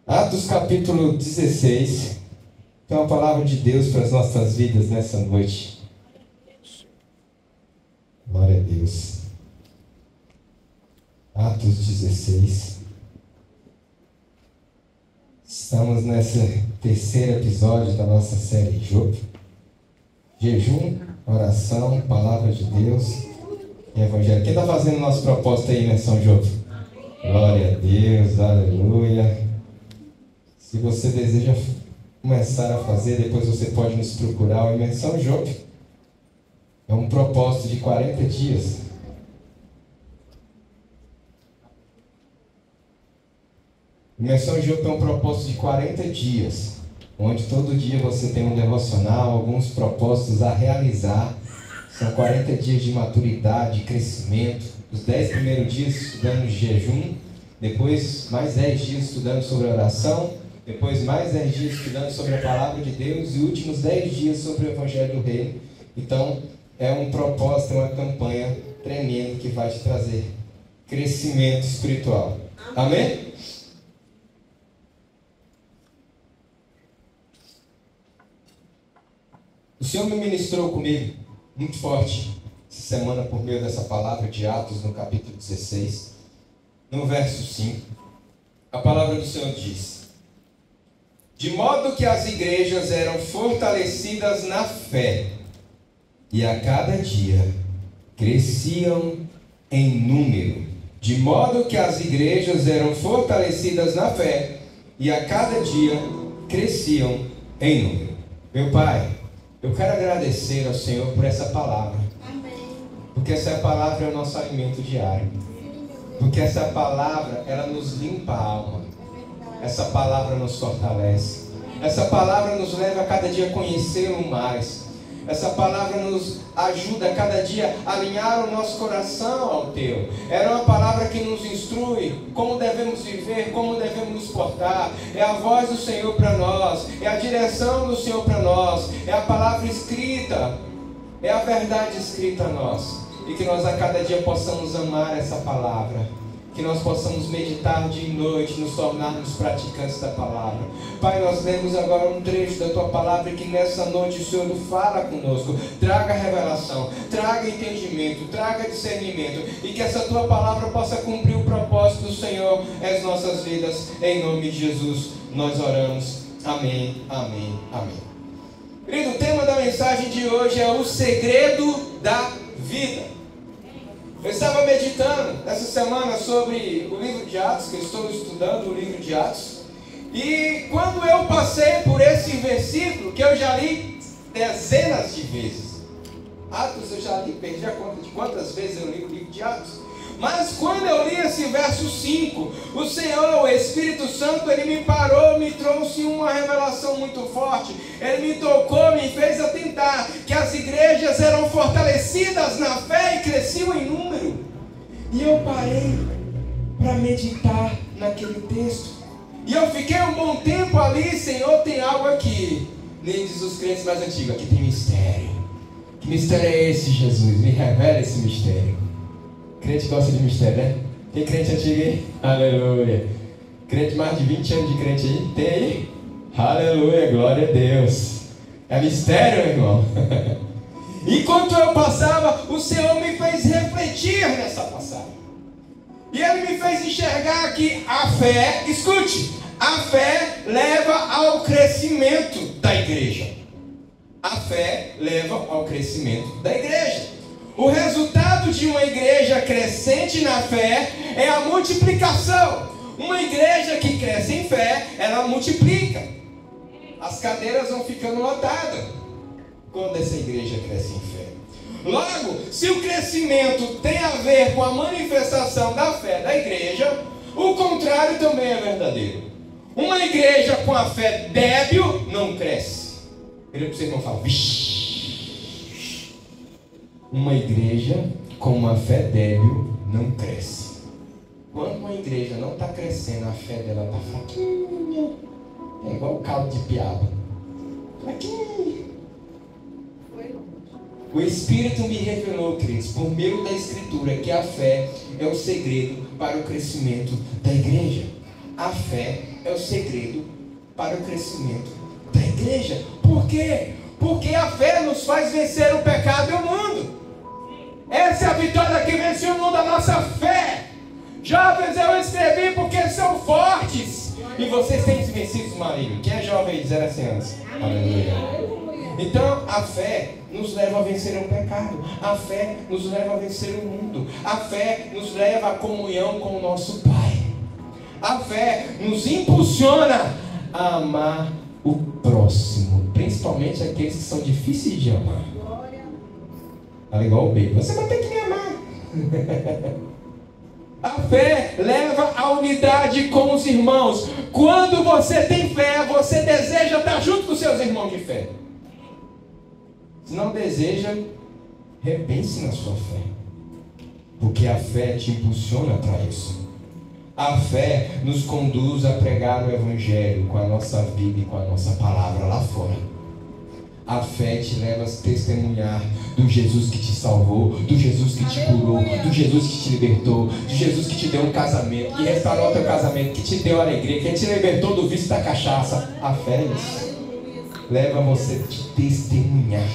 Atos capítulo 16, tem uma palavra de Deus para as nossas vidas nessa noite. Glória a Deus. Atos 16. Estamos nesse terceiro episódio da nossa série Job. Jejum, oração, palavra de Deus e Evangelho. Quem está fazendo o nosso propósito aí, imersão Job? Glória a Deus, aleluia. Se você deseja começar a fazer, depois você pode nos procurar. O Imersão Job é um propósito de 40 dias. Imersão Job é um propósito de 40 dias, onde todo dia você tem um devocional, alguns propósitos a realizar. São 40 dias de maturidade, de crescimento. Os 10 primeiros dias estudando jejum, depois mais 10 dias estudando sobre oração, depois mais 10 dias estudando sobre a palavra de Deus e últimos 10 dias sobre o Evangelho do Reino. Então, é um propósito, uma campanha tremenda que vai te trazer crescimento espiritual. Amém? O Senhor me ministrou comigo muito forte essa semana por meio dessa palavra de Atos, no capítulo 16, no verso 5. A palavra do Senhor diz: de modo que as igrejas eram fortalecidas na fé, e a cada dia cresciam em número. De modo que as igrejas eram fortalecidas na fé, e a cada dia cresciam em número. Meu Pai, eu quero agradecer ao Senhor por essa palavra. Amém. Porque essa palavra é o nosso alimento diário. Porque essa palavra, ela nos limpa a alma. Essa palavra nos fortalece. Essa palavra nos leva a cada dia a conhecê-lo mais. Essa palavra nos ajuda a cada dia a alinhar o nosso coração ao Teu. Era uma palavra que nos instrui como devemos viver, como devemos nos portar. É a voz do Senhor para nós, é a direção do Senhor para nós, é a palavra escrita, é a verdade escrita a nós. E que nós a cada dia possamos amar essa palavra. Que nós possamos meditar dia e noite, nos tornarmos praticantes da palavra. Pai, nós lemos agora um trecho da Tua palavra e que nessa noite o Senhor fala conosco. Traga revelação, traga entendimento, traga discernimento. E que essa Tua palavra possa cumprir o propósito do Senhor em nossas vidas. Em nome de Jesus, nós oramos. Amém, amém, amém. Querido, o tema da mensagem de hoje é o segredo da vida. Eu estava meditando essa semana sobre o livro de Atos, que eu estou estudando o livro de Atos. E quando eu passei por esse versículo, que eu já li dezenas de vezes. Atos eu já li, perdi a conta de quantas vezes eu li o livro de Atos. Mas quando eu li esse verso 5, o Senhor, o Espírito Santo, Ele me parou, me trouxe uma revelação muito forte. Ele me tocou, me fez atentar que as igrejas eram fortalecidas na fé e cresciam em número. E eu parei para meditar naquele texto. E eu fiquei um bom tempo ali. Senhor, tem algo aqui. Nem diz os crentes mais antigos, aqui tem mistério. Que mistério é esse, Jesus? Me revela esse mistério. Crente gosta de mistério, né? Tem crente antigo aí? Aleluia. Crente mais de 20 anos de crente aí? Tem aí? Aleluia, glória a Deus. É mistério, meu irmão. Enquanto eu passava, o Senhor me fez refletir nessa passagem. E Ele me fez enxergar que a fé, escute, a fé leva ao crescimento da igreja. A fé leva ao crescimento da igreja. O resultado de uma igreja crescente na fé é a multiplicação. Uma igreja que cresce em fé, ela multiplica. As cadeiras vão ficando lotadas quando essa igreja cresce em fé. Logo, se o crescimento tem a ver com a manifestação da fé da igreja, o contrário também é verdadeiro. Uma igreja com a fé débil não cresce. Ele para o seu irmão fala, vixi. Uma igreja com uma fé débil não cresce. Quando uma igreja não está crescendo, a fé dela está fraquinha. É igual o caldo de piaba. Fraquinha. O Espírito me revelou, queridos, por meio da Escritura, que a fé é o segredo para o crescimento da igreja. a fé é o segredo para o crescimento da igreja. Por quê? Porque a fé nos faz vencer o pecado e o mundo. Essa é a vitória que vence o mundo, a nossa fé. Jovens, eu escrevi porque são fortes e vocês têm vencido o maligno. Quem é jovem de 0 a 100 anos? Aleluia. Então a fé nos leva a vencer o pecado. A fé nos leva a vencer o mundo. A fé nos leva à comunhão com o nosso Pai. A fé nos impulsiona a amar o próximo, principalmente aqueles que são difíceis de amar. Fala igual o bebê, você vai ter que me amar. A fé leva à unidade com os irmãos. Quando você tem fé, você deseja estar junto com seus irmãos de fé. Se não deseja, repense na sua fé, porque a fé te impulsiona para isso. A fé nos conduz a pregar o Evangelho com a nossa vida e com a nossa palavra lá fora. A fé te leva a testemunhar do Jesus que te salvou, do Jesus que te curou, do Jesus que te libertou, do Jesus que te deu um casamento, que restaurou o teu casamento, que te deu alegria, que te libertou do vício da cachaça. A fé é isso. Leva você a te testemunhar.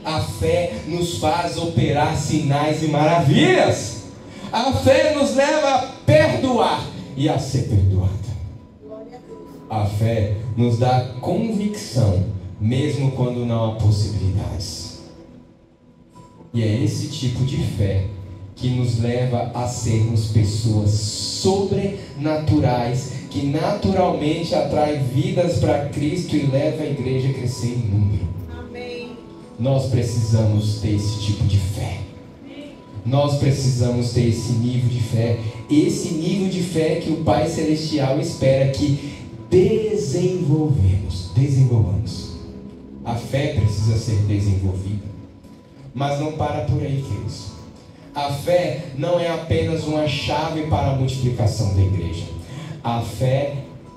A fé nos faz operar sinais e maravilhas. A fé nos leva a perdoar e a ser perdoada. A fé nos dá convicção, mesmo quando não há possibilidades. E é esse tipo de fé que nos leva a sermos pessoas sobrenaturais, que naturalmente atrai vidas para Cristo e leva a igreja a crescer em número. Amém. Nós precisamos ter esse tipo de fé. Nós precisamos ter esse nível de fé. Esse nível de fé que o Pai Celestial espera que desenvolvamos. A fé precisa ser desenvolvida. Mas não para por aí, queridos. A fé não é apenas uma chave para a multiplicação da igreja. A fé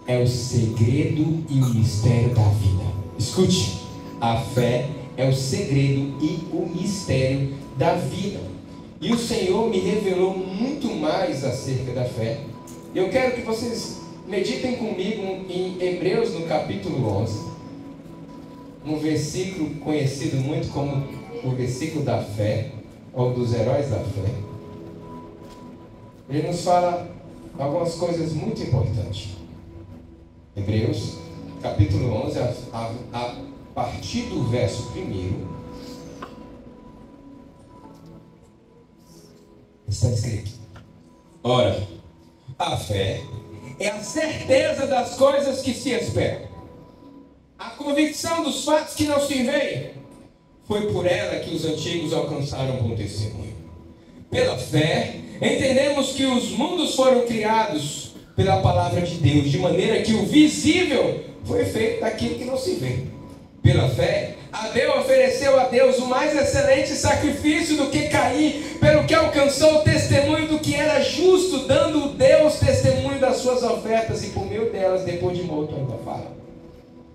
é o segredo e o mistério da vida. Escute, a fé é o segredo e o mistério da vida. E o Senhor me revelou muito mais acerca da fé. Eu quero que vocês meditem comigo em Hebreus, no capítulo 11. Um versículo conhecido muito como o versículo da fé, ou dos heróis da fé. Ele nos fala algumas coisas muito importantes. Hebreus, capítulo 11, a partir do verso 1, está escrito: ora, a fé é a certeza das coisas que se esperam, a convicção dos fatos que não se veem. Foi por ela que os antigos alcançaram bom testemunho. Pela fé, entendemos que os mundos foram criados pela palavra de Deus, de maneira que o visível foi feito daquilo que não se vê. Pela fé, Abel ofereceu a Deus o mais excelente sacrifício do que Caim, pelo que alcançou o testemunho do que era justo, dando Deus testemunho das suas ofertas, e por meio delas, depois de morto, ainda fala.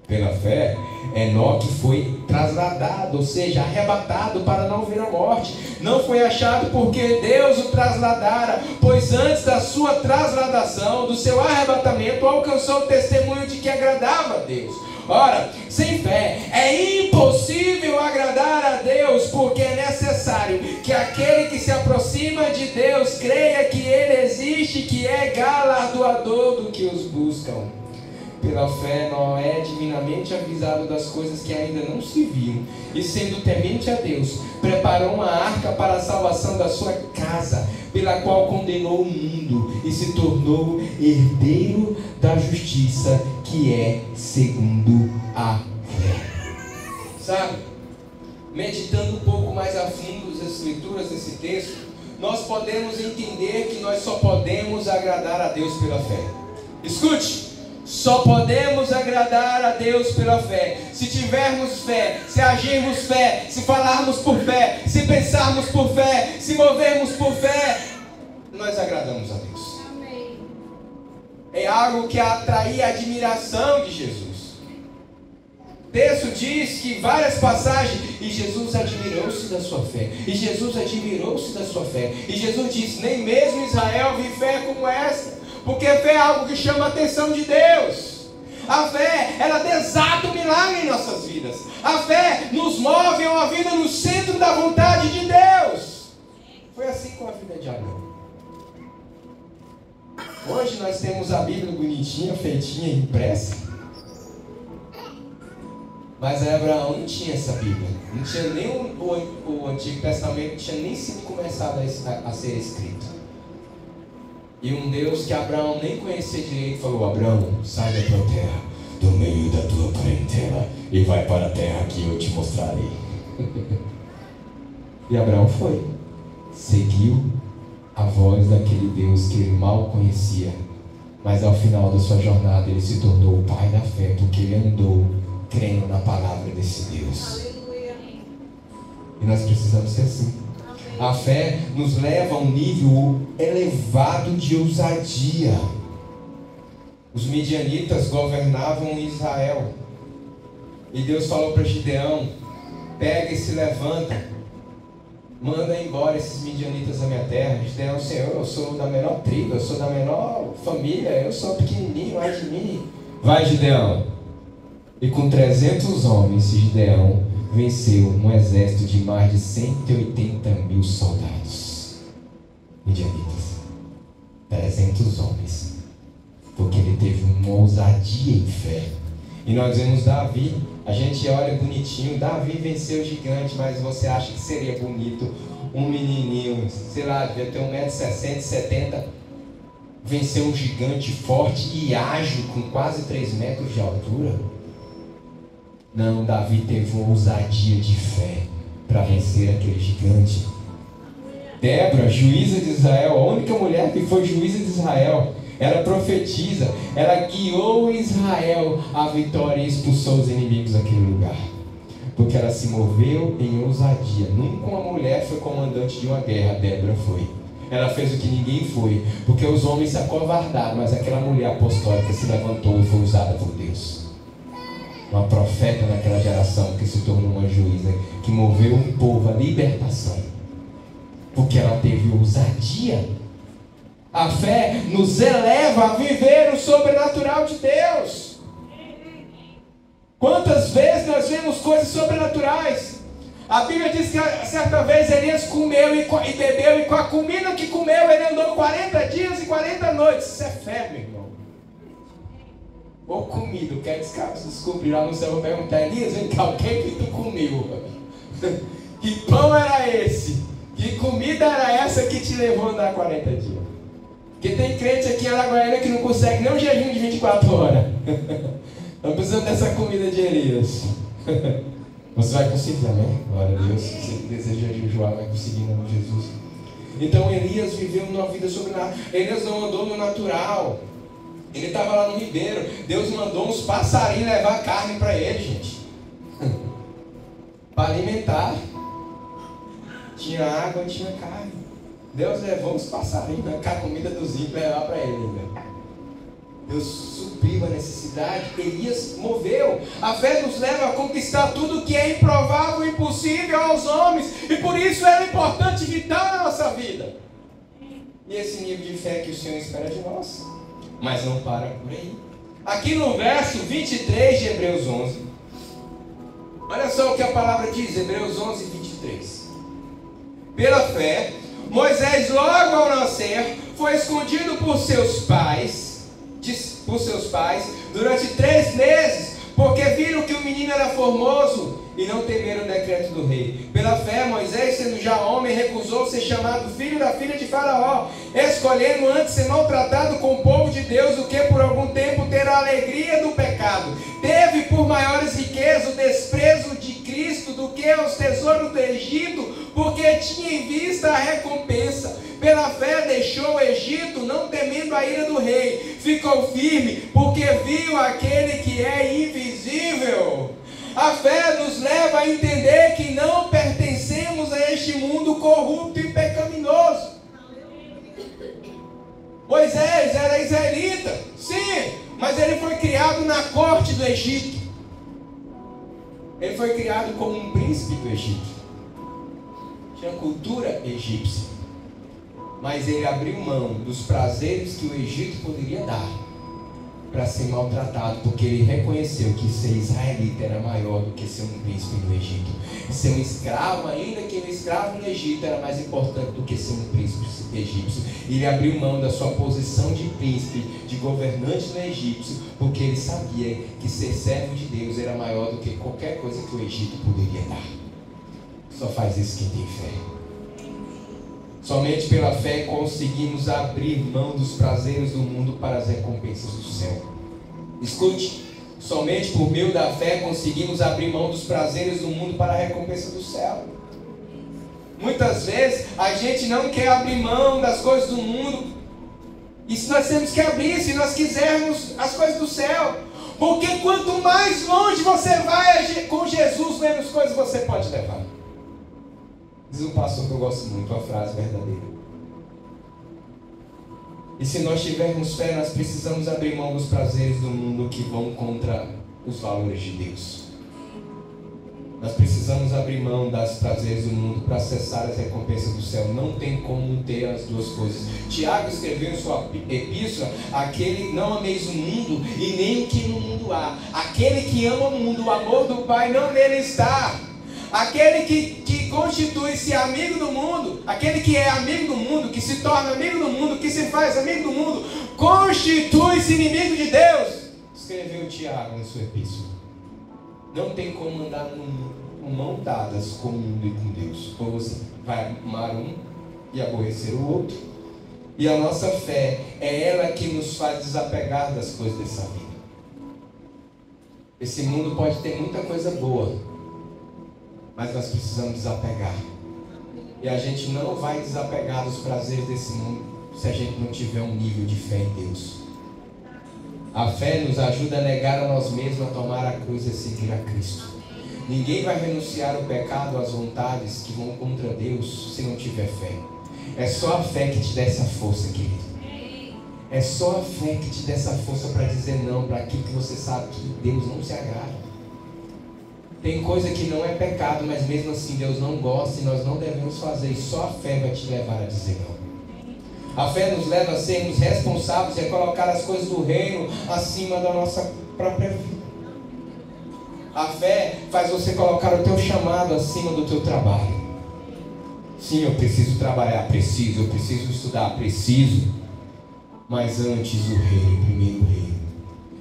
Pela fé, Enoque foi trasladado, ou seja, arrebatado para não ver a morte. Não foi achado porque Deus o trasladara, pois antes da sua trasladação, do seu arrebatamento, alcançou o testemunho de que agradava a Deus. Ora, sem fé é impossível agradar a Deus, porque é necessário que aquele que se aproxima de Deus creia que Ele existe, que é galardoador do que os buscam. Pela fé, Noé, divinamente avisado das coisas que ainda não se viam, e sendo temente a Deus, preparou uma arca para a salvação da sua casa, pela qual condenou o mundo e se tornou herdeiro da justiça, que é segundo a fé. Sabe, meditando um pouco mais a fundo as escrituras desse texto, nós podemos entender que nós só podemos agradar a Deus pela fé. Escute! Só podemos agradar a Deus pela fé. Se tivermos fé, se agirmos fé, se falarmos por fé, se pensarmos por fé, se movermos por fé, nós agradamos a Deus. Amém. É algo que atraía a admiração de Jesus. O texto diz que várias passagens, e Jesus admirou-se da sua fé, e Jesus admirou-se da sua fé, e Jesus disse: nem mesmo Israel viu fé como esta. Porque fé é algo que chama a atenção de Deus. A fé, ela desata o milagre em nossas vidas. A fé nos move a uma vida no centro da vontade de Deus. Foi assim com a vida de Abraão. Hoje nós temos a Bíblia bonitinha, feitinha, impressa. Mas Abraão não tinha essa Bíblia. Não tinha nem o Antigo Testamento, não tinha nem sido começado a ser escrito. E um Deus que Abraão nem conhecia direito falou: Abraão, sai da tua terra, do meio da tua parentela, e vai para a terra que eu te mostrarei. E Abraão foi. Seguiu a voz daquele Deus que ele mal conhecia. Mas ao final da sua jornada ele se tornou o pai da fé, porque ele andou crendo na palavra desse Deus. Aleluia. E nós precisamos ser assim. A fé nos leva a um nível elevado de ousadia. Os midianitas governavam Israel. E Deus falou para Gideão: pega e se levanta, manda embora esses midianitas da minha terra. Gideão: Senhor, eu sou da menor tribo, eu sou da menor família, eu sou pequenininho, ai de mim. Vai, Gideão. E com 300 homens, Gideão venceu um exército de mais de 180 mil soldados midianitas. 300 homens. Porque ele teve uma ousadia em fé. E nós vemos Davi. A gente olha bonitinho, Davi venceu o gigante, mas você acha que seria bonito um menininho, sei lá, devia ter 1,60 m, 1,70 m, vencer um gigante forte e ágil com quase 3 metros de altura? Não, Davi teve uma ousadia de fé para vencer aquele gigante. Débora, juíza de Israel, a única mulher que foi juíza de Israel, ela profetiza, ela guiou Israel à vitória e expulsou os inimigos daquele lugar. Porque ela se moveu em ousadia. Nunca uma mulher foi comandante de uma guerra, Débora foi. Ela fez o que ninguém foi, porque os homens se acovardaram, mas aquela mulher apostólica se levantou e foi usada por Deus. Uma profeta naquela geração que se tornou uma juíza, que moveu um povo à libertação, porque ela teve ousadia. A fé nos eleva a viver o sobrenatural de Deus. Quantas vezes nós vemos coisas sobrenaturais? A Bíblia diz que certa vez Elias comeu e bebeu, e com a comida que comeu ele andou 40 dias e 40 noites. Isso é fé, meu irmão. Ou comida, quer descobrir lá no céu, vou perguntar: Elias, vem cá, o que tu comeu? Que pão era esse? Que comida era essa que te levou a andar 40 dias? Porque tem crente aqui em Araguaiana que não consegue nem um jejum de 24 horas. Não precisa dessa comida de Elias. Você vai conseguir, amém? Glória a Deus. Se você deseja jejuar, vai conseguir em nome de Jesus. Então Elias viveu uma vida sobrenatural. Elias não andou no natural. Ele estava lá no ribeiro. Deus mandou uns passarinhos levar carne para ele, gente. Para alimentar. Tinha água e tinha carne. Deus levou uns passarinhos, a comida dos ímpios levar para ele. Deus supriu a necessidade. Elias moveu. A fé nos leva a conquistar tudo que é improvável e impossível aos homens. E por isso é importante e vital na nossa vida. E esse nível de fé que o Senhor espera de nós. Mas não para por aí. Aqui no verso 23 de Hebreus 11. Olha só o que a palavra diz. Hebreus 11, 23. Pela fé, Moisés logo ao nascer foi escondido por seus pais durante 3 meses, porque viram que o menino era formoso e não temeram o decreto do rei. Pela fé, Moisés, sendo já homem, recusou ser chamado filho da filha de Faraó, escolhendo antes ser maltratado com o povo de Deus do que por algum tempo ter a alegria do pecado. Teve por maiores riquezas o desprezo de Cristo do que os tesouros do Egito, porque tinha em vista a recompensa. Pela fé deixou o Egito, não temendo a ira do rei. Ficou firme, porque viu aquele que é invisível. A fé nos leva a entender que não pertencemos a este mundo corrupto e pecaminoso. Moisés era israelita, sim, mas ele foi criado na corte do Egito. Ele foi criado como um príncipe do Egito. Tinha cultura egípcia. mas ele abriu mão dos prazeres que o Egito poderia dar para ser maltratado, porque ele reconheceu que ser israelita era maior do que ser um príncipe no Egito. Ser um escravo, ainda que um escravo no Egito, era mais importante do que ser um príncipe egípcio. Ele abriu mão da sua posição de príncipe, de governante no Egito, porque ele sabia que ser servo de Deus era maior do que qualquer coisa que o Egito poderia dar. Só faz isso quem tem fé. Somente pela fé conseguimos abrir mão dos prazeres do mundo para as recompensas do céu. Escute, somente por meio da fé conseguimos abrir mão dos prazeres do mundo para a recompensa do céu. Muitas vezes a gente não quer abrir mão das coisas do mundo. E se nós temos que abrir, se nós quisermos as coisas do céu. Porque quanto mais longe você vai com Jesus, menos coisas você pode levar. Diz um pastor que eu gosto muito, uma frase verdadeira. E se nós tivermos fé, nós precisamos abrir mão dos prazeres do mundo que vão contra os valores de Deus. Nós precisamos abrir mão das prazeres do mundo para acessar as recompensas do céu. Não tem como ter as duas coisas. Tiago escreveu em sua epístola: aquele não ameis o mundo e nem o que no mundo há. Aquele que ama o mundo, o amor do Pai não nele está. Aquele que constitui-se amigo do mundo, aquele que é amigo do mundo, que se torna amigo do mundo, que se faz amigo do mundo, constitui-se inimigo de Deus. Escreveu Tiago em sua epístola. Não tem como andar com mãos dadas com o mundo e com Deus. Ou você vai amar um e aborrecer o outro. E a nossa fé é ela que nos faz desapegar das coisas dessa vida. Esse mundo pode ter muita coisa boa, mas nós precisamos desapegar. E a gente não vai desapegar dos prazeres desse mundo se a gente não tiver um nível de fé em Deus. A fé nos ajuda a negar a nós mesmos, a tomar a cruz e a seguir a Cristo. Ninguém vai renunciar ao pecado, às vontades que vão contra Deus, se não tiver fé. É só a fé que te dá essa força, querido. É só a fé que te dá essa força para dizer não para aquilo que você sabe que Deus não se agrada. Tem coisa que não é pecado, mas mesmo assim Deus não gosta e nós não devemos fazer. E só a fé vai te levar a dizer não. A fé nos leva a sermos responsáveis e a colocar as coisas do reino acima da nossa própria vida. A fé faz você colocar o teu chamado acima do teu trabalho. Sim, eu preciso trabalhar, preciso. Eu preciso estudar, preciso. Mas antes o reino, primeiro o reino.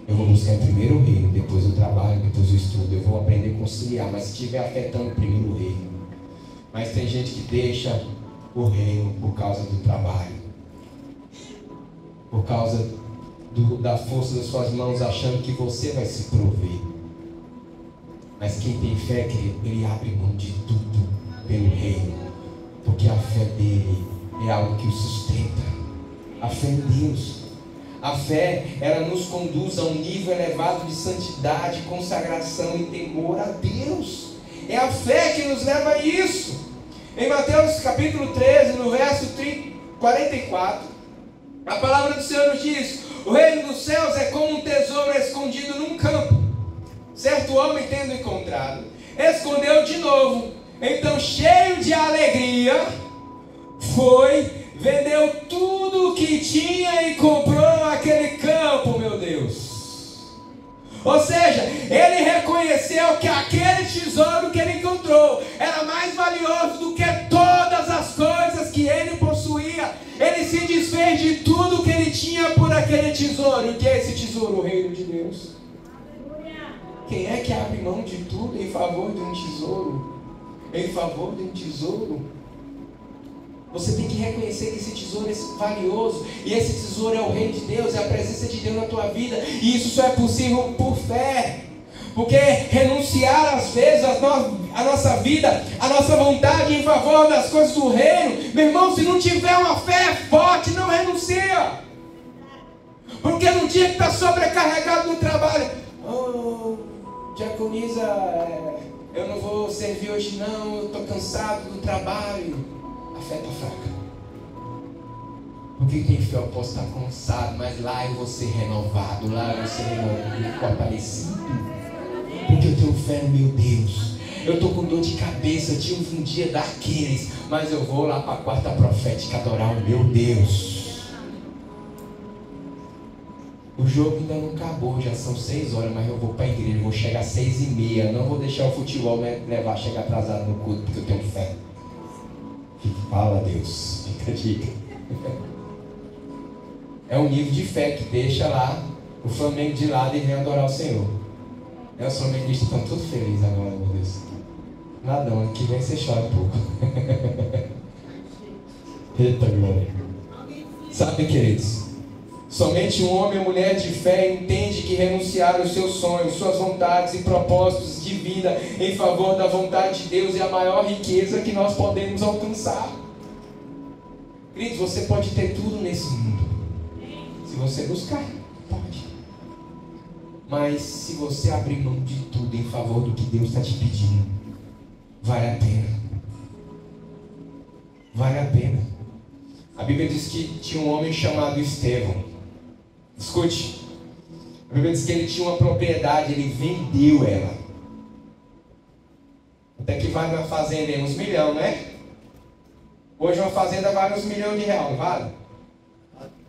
Eu vou buscar primeiro o reino, depois o trabalho, depois o estudo. Eu vou aprender a conciliar, mas se estiver afetando primeiro o reino. Mas tem gente que deixa o reino por causa do trabalho, por causa da força das suas mãos, achando que você vai se prover. Mas quem tem fé, querido, ele abre mão de tudo pelo reino, porque a fé dele é algo que o sustenta. A fé em Deus. A fé, ela nos conduz a um nível elevado de santidade, consagração e temor a Deus. É a fé que nos leva a isso. Em Mateus capítulo 13, no verso 44, a palavra do Senhor nos diz: o reino dos céus é como um tesouro escondido num campo. Certo homem, tendo encontrado, escondeu de novo. Então, cheio de alegria, foi, vendeu tudo o que tinha e comprou aquele campo, meu Deus. Ou seja, ele reconheceu que aquele tesouro que ele encontrou era mais valioso do que todas as coisas que ele possuía. Ele se desfez de tudo que ele tinha por aquele tesouro. O que é esse tesouro? O reino de Deus. Quem é que abre mão de tudo em favor de um tesouro? Em favor de um tesouro? Você tem que reconhecer que esse tesouro é valioso. E esse tesouro é o reino de Deus, é a presença de Deus na tua vida. E isso só é possível por fé. Porque renunciar às vezes a nossa vida, a nossa vontade em favor das coisas do reino, meu irmão, se não tiver uma fé forte, não renuncia. Porque no dia que está sobrecarregado no trabalho, diaconisa, eu não vou servir hoje não, eu estou cansado do trabalho. A fé está fraca. Porque quem fé eu posso estar cansado, mas lá eu vou ser renovado, lá eu vou ser fortalecido. Porque eu tenho fé no meu Deus. Eu estou com dor de cabeça, eu tive um dia daqueles, mas eu vou lá para a quarta profética adorar o meu Deus. O jogo ainda não acabou, já são 6 horas, mas eu vou para a igreja, vou chegar às 6h30. Não vou deixar o futebol me levar a chegar atrasado no culto, porque eu tenho fé. Fala, Deus, fica a dica. É um nível de fé que deixa lá o Flamengo de lado e vem adorar o Senhor. Os flamenguistas estão todos felizes agora, meu Deus. Nadão, ano que vem você chora um pouco. Eita glória. Sabe, queridos, somente um homem ou mulher de fé entende que renunciar aos seus sonhos, suas vontades e propósitos de vida em favor da vontade de Deus é a maior riqueza que nós podemos alcançar. Queridos, você pode ter tudo nesse mundo, se você buscar, pode. Mas se você abrir mão de tudo em favor do que Deus está te pedindo, vale a pena. Vale a pena. A Bíblia diz que tinha um homem chamado Estevão. Escute, a Bíblia diz que ele tinha uma propriedade, ele vendeu ela. Até que vale uma fazenda aí, uns milhões, né? Hoje uma fazenda vale uns milhões de reais, não vale?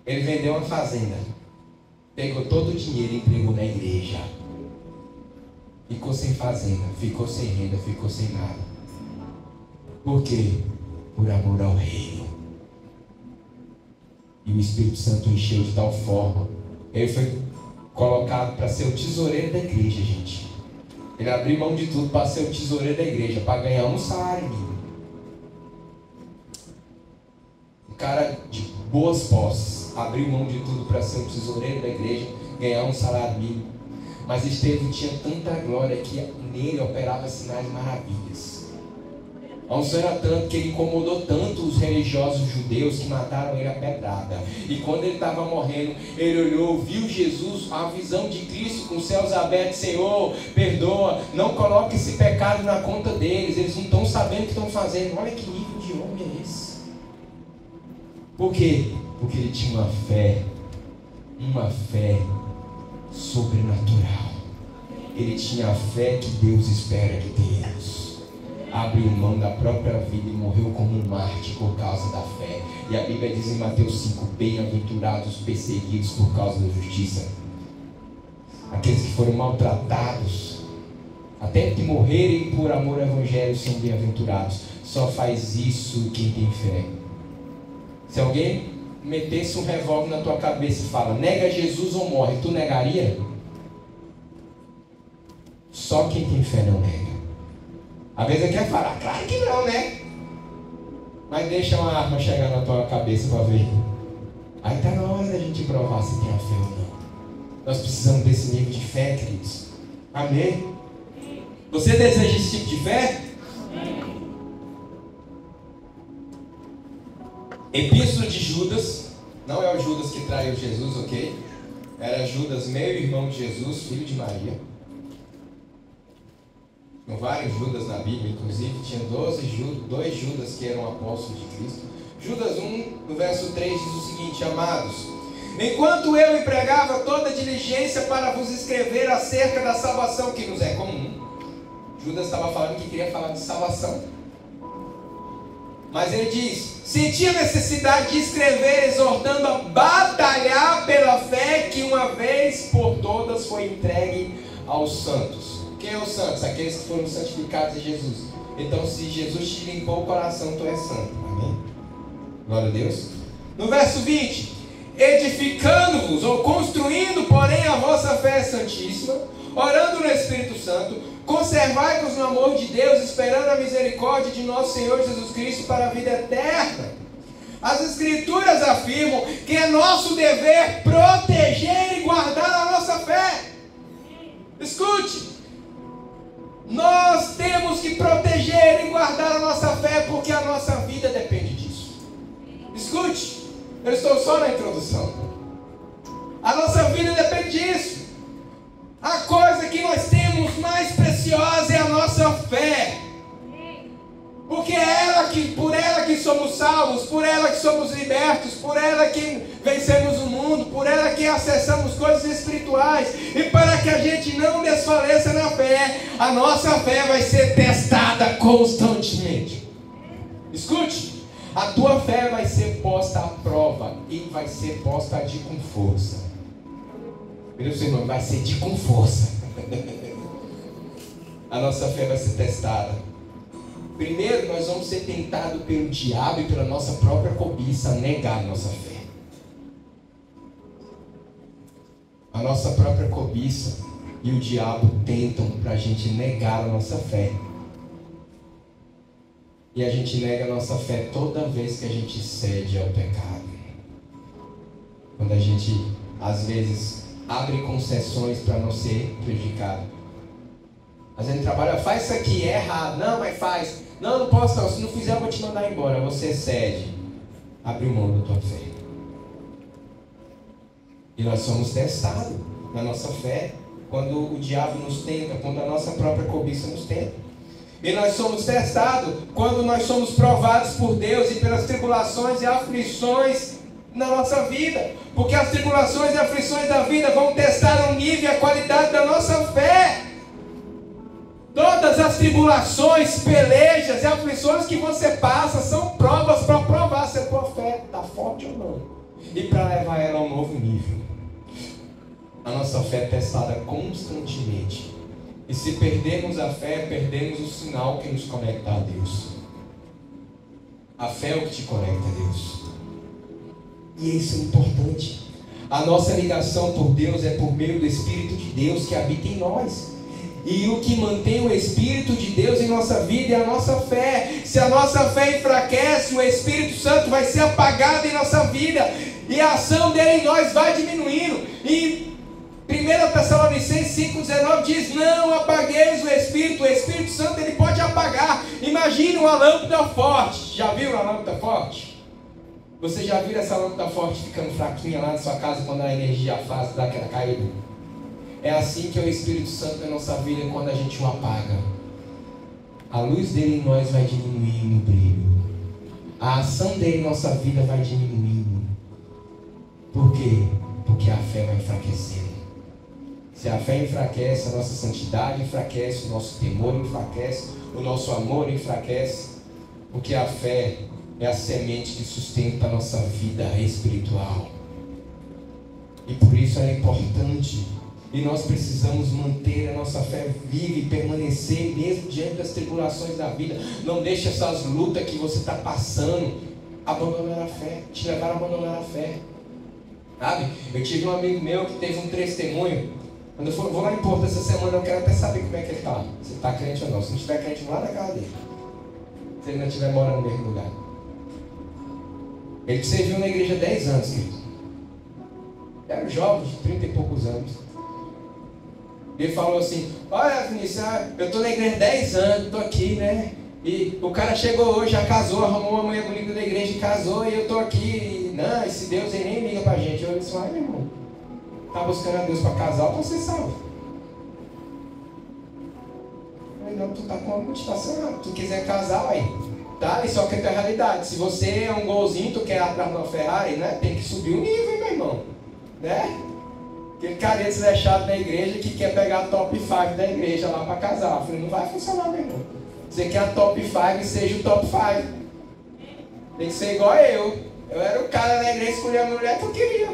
Ele vendeu uma fazenda, pegou todo o dinheiro e entregou na igreja. Ficou sem fazenda, ficou sem renda, ficou sem nada. Por quê? Por amor ao reino. E o Espírito Santo encheu de tal forma. Ele foi colocado para ser o tesoureiro da igreja, gente. Ele abriu mão de tudo para ser o tesoureiro da igreja, para ganhar um salário mínimo. Um cara de boas posses, abriu mão de tudo para ser o tesoureiro da igreja, ganhar um salário mínimo. Mas Estevão tinha tanta glória que nele operava sinais e maravilhas. A unção era tanto que ele incomodou tanto os religiosos judeus que mataram ele a pedrada. E quando ele estava morrendo, ele olhou, viu Jesus, a visão de Cristo com os céus abertos. Senhor, perdoa, não coloque esse pecado na conta deles. Eles não estão sabendo o que estão fazendo. Olha que nível de homem é esse. Por quê? Porque ele tinha uma fé sobrenatural. Ele tinha a fé que Deus espera que tenhamos. Abriu mão da própria vida e morreu como um mártir por causa da fé. E a Bíblia diz em Mateus 5: bem-aventurados perseguidos por causa da justiça. Aqueles que foram maltratados, até que morrerem por amor ao Evangelho, são bem-aventurados. Só faz isso quem tem fé. Se alguém metesse um revólver na tua cabeça e fala, nega Jesus ou morre, tu negaria? Só quem tem fé não nega. Às vezes quer falar, claro que não, né? Mas deixa uma arma chegar na tua cabeça para ver. Aí está na hora da gente provar se tem a fé ou não. Nós precisamos desse nível de fé, queridos. Amém? Você deseja esse tipo de fé? Amém. Epístola de Judas. Não é o Judas que traiu Jesus, ok? Era Judas, meio irmão de Jesus, filho de Maria. Tinham vários Judas na Bíblia, inclusive tinha 2 Judas que eram apóstolos de Cristo. Judas 1, no verso 3, diz o seguinte: amados, enquanto eu empregava toda diligência para vos escrever acerca da salvação que nos é comum. Judas estava falando que queria falar de salvação. Mas ele diz, sentia necessidade de escrever, exortando a batalhar pela fé que uma vez por todas foi entregue aos santos. Quem é os santos? Aqueles que foram santificados em Jesus. Então, se Jesus te limpou o coração, tu és santo. Amém? Glória a Deus. No verso 20: edificando-vos ou construindo, porém, a vossa fé santíssima, orando no Espírito Santo, conservai-vos no amor de Deus, esperando a misericórdia de nosso Senhor Jesus Cristo para a vida eterna. As Escrituras afirmam que é nosso dever proteger e guardar a nossa fé. Escute, nós temos que proteger e guardar a nossa fé, porque a nossa vida depende disso. Escute, eu estou só na introdução. A nossa vida depende disso. A coisa que nós temos mais preciosa é a nossa fé. Porque é por ela que somos salvos, por ela que somos libertos, por ela que vencemos o mundo. mundo, por ela que acessamos coisas espirituais, e para que a gente não desfaleça na fé, a nossa fé vai ser testada constantemente. Escute, a tua fé vai ser posta à prova, e vai ser posta de com força. Meu irmão, vai ser de com força. A nossa fé vai ser testada. Primeiro, nós vamos ser tentados pelo diabo e pela nossa própria cobiça a negar a nossa fé. A nossa própria cobiça e o diabo tentam para a gente negar a nossa fé. E a gente nega a nossa fé toda vez que a gente cede ao pecado. Quando a gente, às vezes, abre concessões para não ser prejudicado. Às vezes trabalha, faz isso aqui, é errado. Não, mas faz. Não, não posso não. Se não fizer, eu vou te mandar embora. Você cede. Abre mão da tua fé. E nós somos testados na nossa fé quando o diabo nos tenta, quando a nossa própria cobiça nos tenta. E nós somos testados quando nós somos provados por Deus e pelas tribulações e aflições na nossa vida. Porque as tribulações e aflições da vida vão testar o nível e a qualidade da nossa fé. Todas as tribulações, pelejas e aflições que você passa são provas para provar se a tua fé está forte ou não. E para levar ela a um novo nível. A nossa fé é testada constantemente. E se perdermos a fé, perdemos o sinal que nos conecta a Deus. A fé é o que te conecta a Deus. E isso é importante. A nossa ligação por Deus é por meio do Espírito de Deus que habita em nós. E o que mantém o Espírito de Deus em nossa vida é a nossa fé. Se a nossa fé enfraquece, o Espírito Santo vai ser apagado em nossa vida. E a ação dele em nós vai diminuindo. E 1 Tessalonicenses 5,19 diz: não apagueis o Espírito Santo ele pode apagar. Imagine uma lâmpada forte. Já viu uma lâmpada forte? Você já viu essa lâmpada forte ficando fraquinha lá na sua casa quando a energia faz, dá aquela caída? É assim que é o Espírito Santo na nossa vida quando a gente o apaga. A luz dele em nós vai diminuindo o brilho. A ação dele em nossa vida vai diminuindo. Por quê? Porque a fé vai enfraquecendo. Se a fé enfraquece, a nossa santidade enfraquece, o nosso temor enfraquece, o nosso amor enfraquece. Porque a fé é a semente que sustenta a nossa vida espiritual. E por isso ela é importante. E nós precisamos manter a nossa fé viva e permanecer mesmo diante das tribulações da vida. Não deixe essas lutas que você está passando abandonar a fé, te levar a abandonar a fé. Sabe? Eu tive um amigo meu que teve um testemunho. Quando eu vou lá em Porto essa semana, eu quero até saber como é que ele está. Se está crente ou não. Se não estiver crente, lá na casa dele. Se ele não estiver morando no mesmo lugar. Ele serviu na igreja 10 anos, querido. Era jovem, de 30 e poucos anos. Ele falou assim: olha, Vinícius, eu estou na igreja 10 anos, estou aqui, né? E o cara chegou hoje, já casou, arrumou uma mulher bonita da igreja e casou, e eu estou aqui. Não, esse Deus ele nem liga pra gente. Eu disse: ai, meu irmão, tá buscando a Deus para casar ou para ser salvo? Eu falei: não, tu tá com uma motivação errada. Tu quiser casar, aí, tá? Isso é a tua realidade. Se você é um golzinho, tu quer atrás de uma Ferrari, né? Tem que subir o nível, meu irmão, né? Aquele carinha desleixado da igreja que quer pegar a top 5 da igreja lá para casar. Eu falei: não vai funcionar, meu irmão. Você quer a top 5 e seja o top 5. Tem que ser igual eu. Eu era o cara da igreja, escolhi a mulher que eu queria.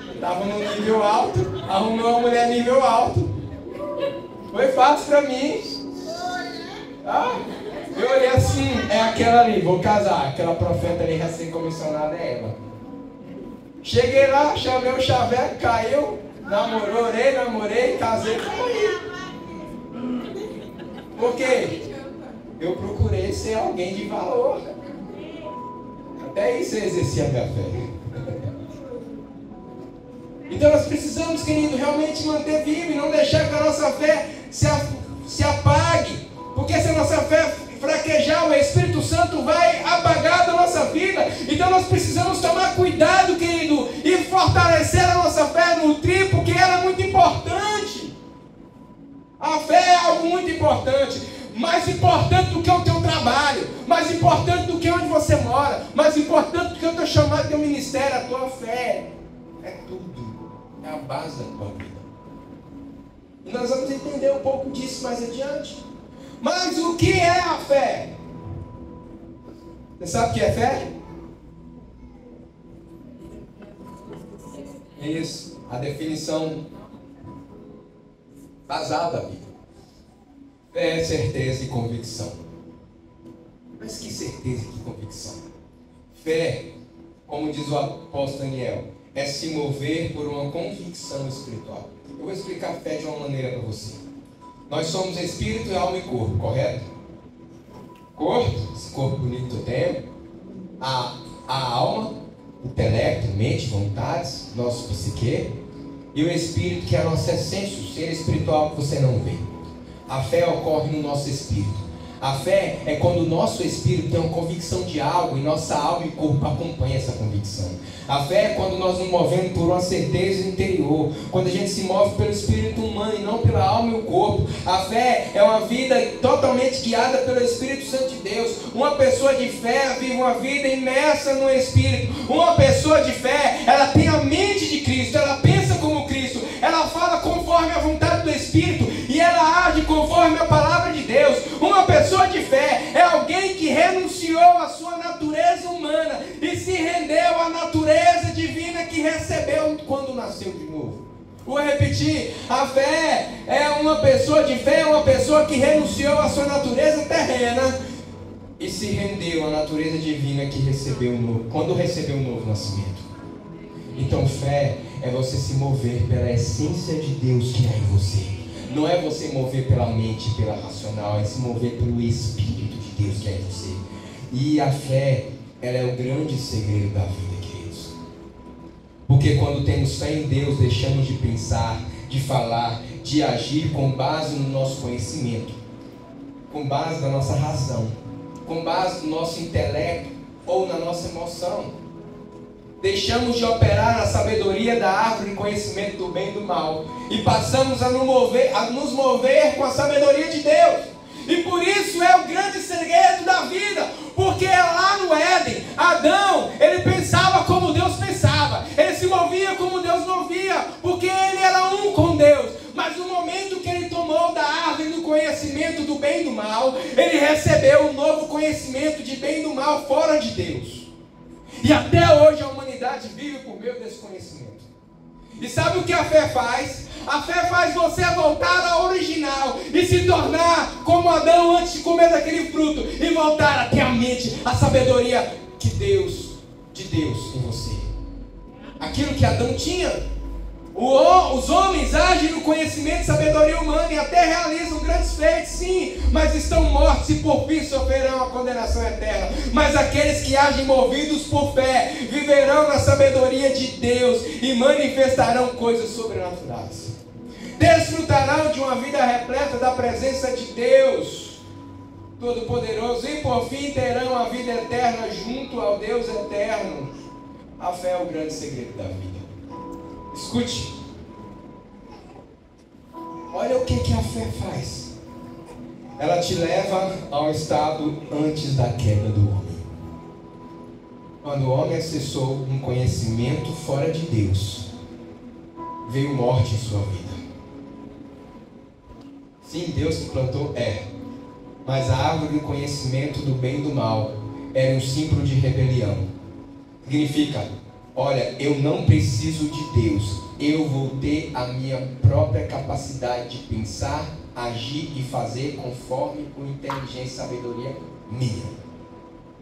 Eu tava no nível alto, arrumei uma mulher nível alto. Foi fácil para mim. Eu olhei assim: é aquela ali, vou casar. Aquela profeta ali recém-comissionada é ela. Cheguei lá, chamei o chaveco, caiu, namorei, casei, foi aí. Por quê? Eu procurei ser alguém de valor. Até isso eu exerci a minha fé. Então nós precisamos, querido, realmente manter vivo e não deixar que a nossa fé se apague. Porque se a nossa fé fraquejar, o Espírito Santo vai apagar da nossa vida. Então nós precisamos tomar cuidado, querido, e fortalecer a nossa fé, nutrir, porque ela é muito importante. A fé é algo muito importante. Mais importante do que o teu trabalho, mais importante do que onde você mora, mais importante do que o teu chamado, teu ministério, a tua fé. é tudo, é a base da tua vida. E nós vamos entender um pouco disso mais adiante. Mas o que é a fé? Você sabe o que é fé? É isso, a definição basal da Bíblia. Fé é certeza e convicção. Mas que certeza e que convicção? Fé, como diz o apóstolo Daniel, é se mover por uma convicção espiritual. Eu vou explicar a fé de uma maneira para você. Nós somos espírito, alma e corpo, correto? Corpo, esse corpo bonito que eu tenho, a alma, intelecto, mente, vontades, nosso psique, e o espírito, que é a nossa essência, o ser espiritual que você não vê. A fé ocorre no nosso espírito. A fé é quando o nosso espírito tem uma convicção de algo e nossa alma e corpo acompanham essa convicção. A fé é quando nós nos movemos por uma certeza interior, quando a gente se move pelo espírito humano e não pela alma e o corpo. A fé é uma vida totalmente guiada pelo Espírito Santo de Deus. Uma pessoa de fé vive uma vida imersa no Espírito. Uma pessoa de fé, ela tem a mente de Cristo, ela pensa como Cristo, ela fala conforme a vontade do Espírito e ela age conforme a palavra de Deus. Uma pessoa de fé é alguém que renunciou à sua natureza humana e se rendeu à natureza divina que recebeu quando nasceu de novo. Vou repetir, a fé é uma pessoa de fé, é uma pessoa que renunciou à sua natureza terrena e se rendeu à natureza divina que recebeu o novo, quando recebeu o novo nascimento. Então fé é você se mover pela essência de Deus que há em você. Não é você mover pela mente, pela racional, é se mover pelo Espírito de Deus que há em você. E a fé, ela é o grande segredo da vida, queridos. Porque quando temos fé em Deus, deixamos de pensar, de falar, de agir com base no nosso conhecimento, com base na nossa razão, com base no nosso intelecto ou na nossa emoção. Deixamos de operar na sabedoria da árvore e conhecimento do bem e do mal e passamos a nos mover com a sabedoria de Deus. E por isso é o grande segredo da vida, porque lá no Éden, Adão, ele pensava como Deus pensava, ele se movia como Deus movia, porque ele era um com Deus. Mas no momento que ele tomou da árvore do conhecimento do bem e do mal, ele recebeu um novo conhecimento de bem e do mal fora de Deus. E até hoje a humanidade vive por meio desse conhecimento. E sabe o que a fé faz? A fé faz você voltar ao original e se tornar como Adão antes de comer daquele fruto e voltar a ter a mente, a sabedoria de Deus em você. Aquilo que Adão tinha. Os homens agem no conhecimento e sabedoria humana e até realizam grandes feitos, sim, mas estão mortos e por fim sofrerão a condenação eterna. Mas aqueles que agem movidos por fé viverão na sabedoria de Deus e manifestarão coisas sobrenaturais. Desfrutarão de uma vida repleta da presença de Deus Todo-Poderoso e por fim terão a vida eterna junto ao Deus eterno. A fé é o grande segredo da vida. Escute, olha o que a fé faz. Ela te leva ao estado antes da queda do homem. Quando o homem acessou um conhecimento fora de Deus, veio morte em sua vida. Sim, Deus que plantou, mas a árvore do conhecimento do bem e do mal era um símbolo de rebelião. Significa: olha, eu não preciso de Deus, eu vou ter a minha própria capacidade de pensar, agir e fazer conforme com inteligência e sabedoria minha.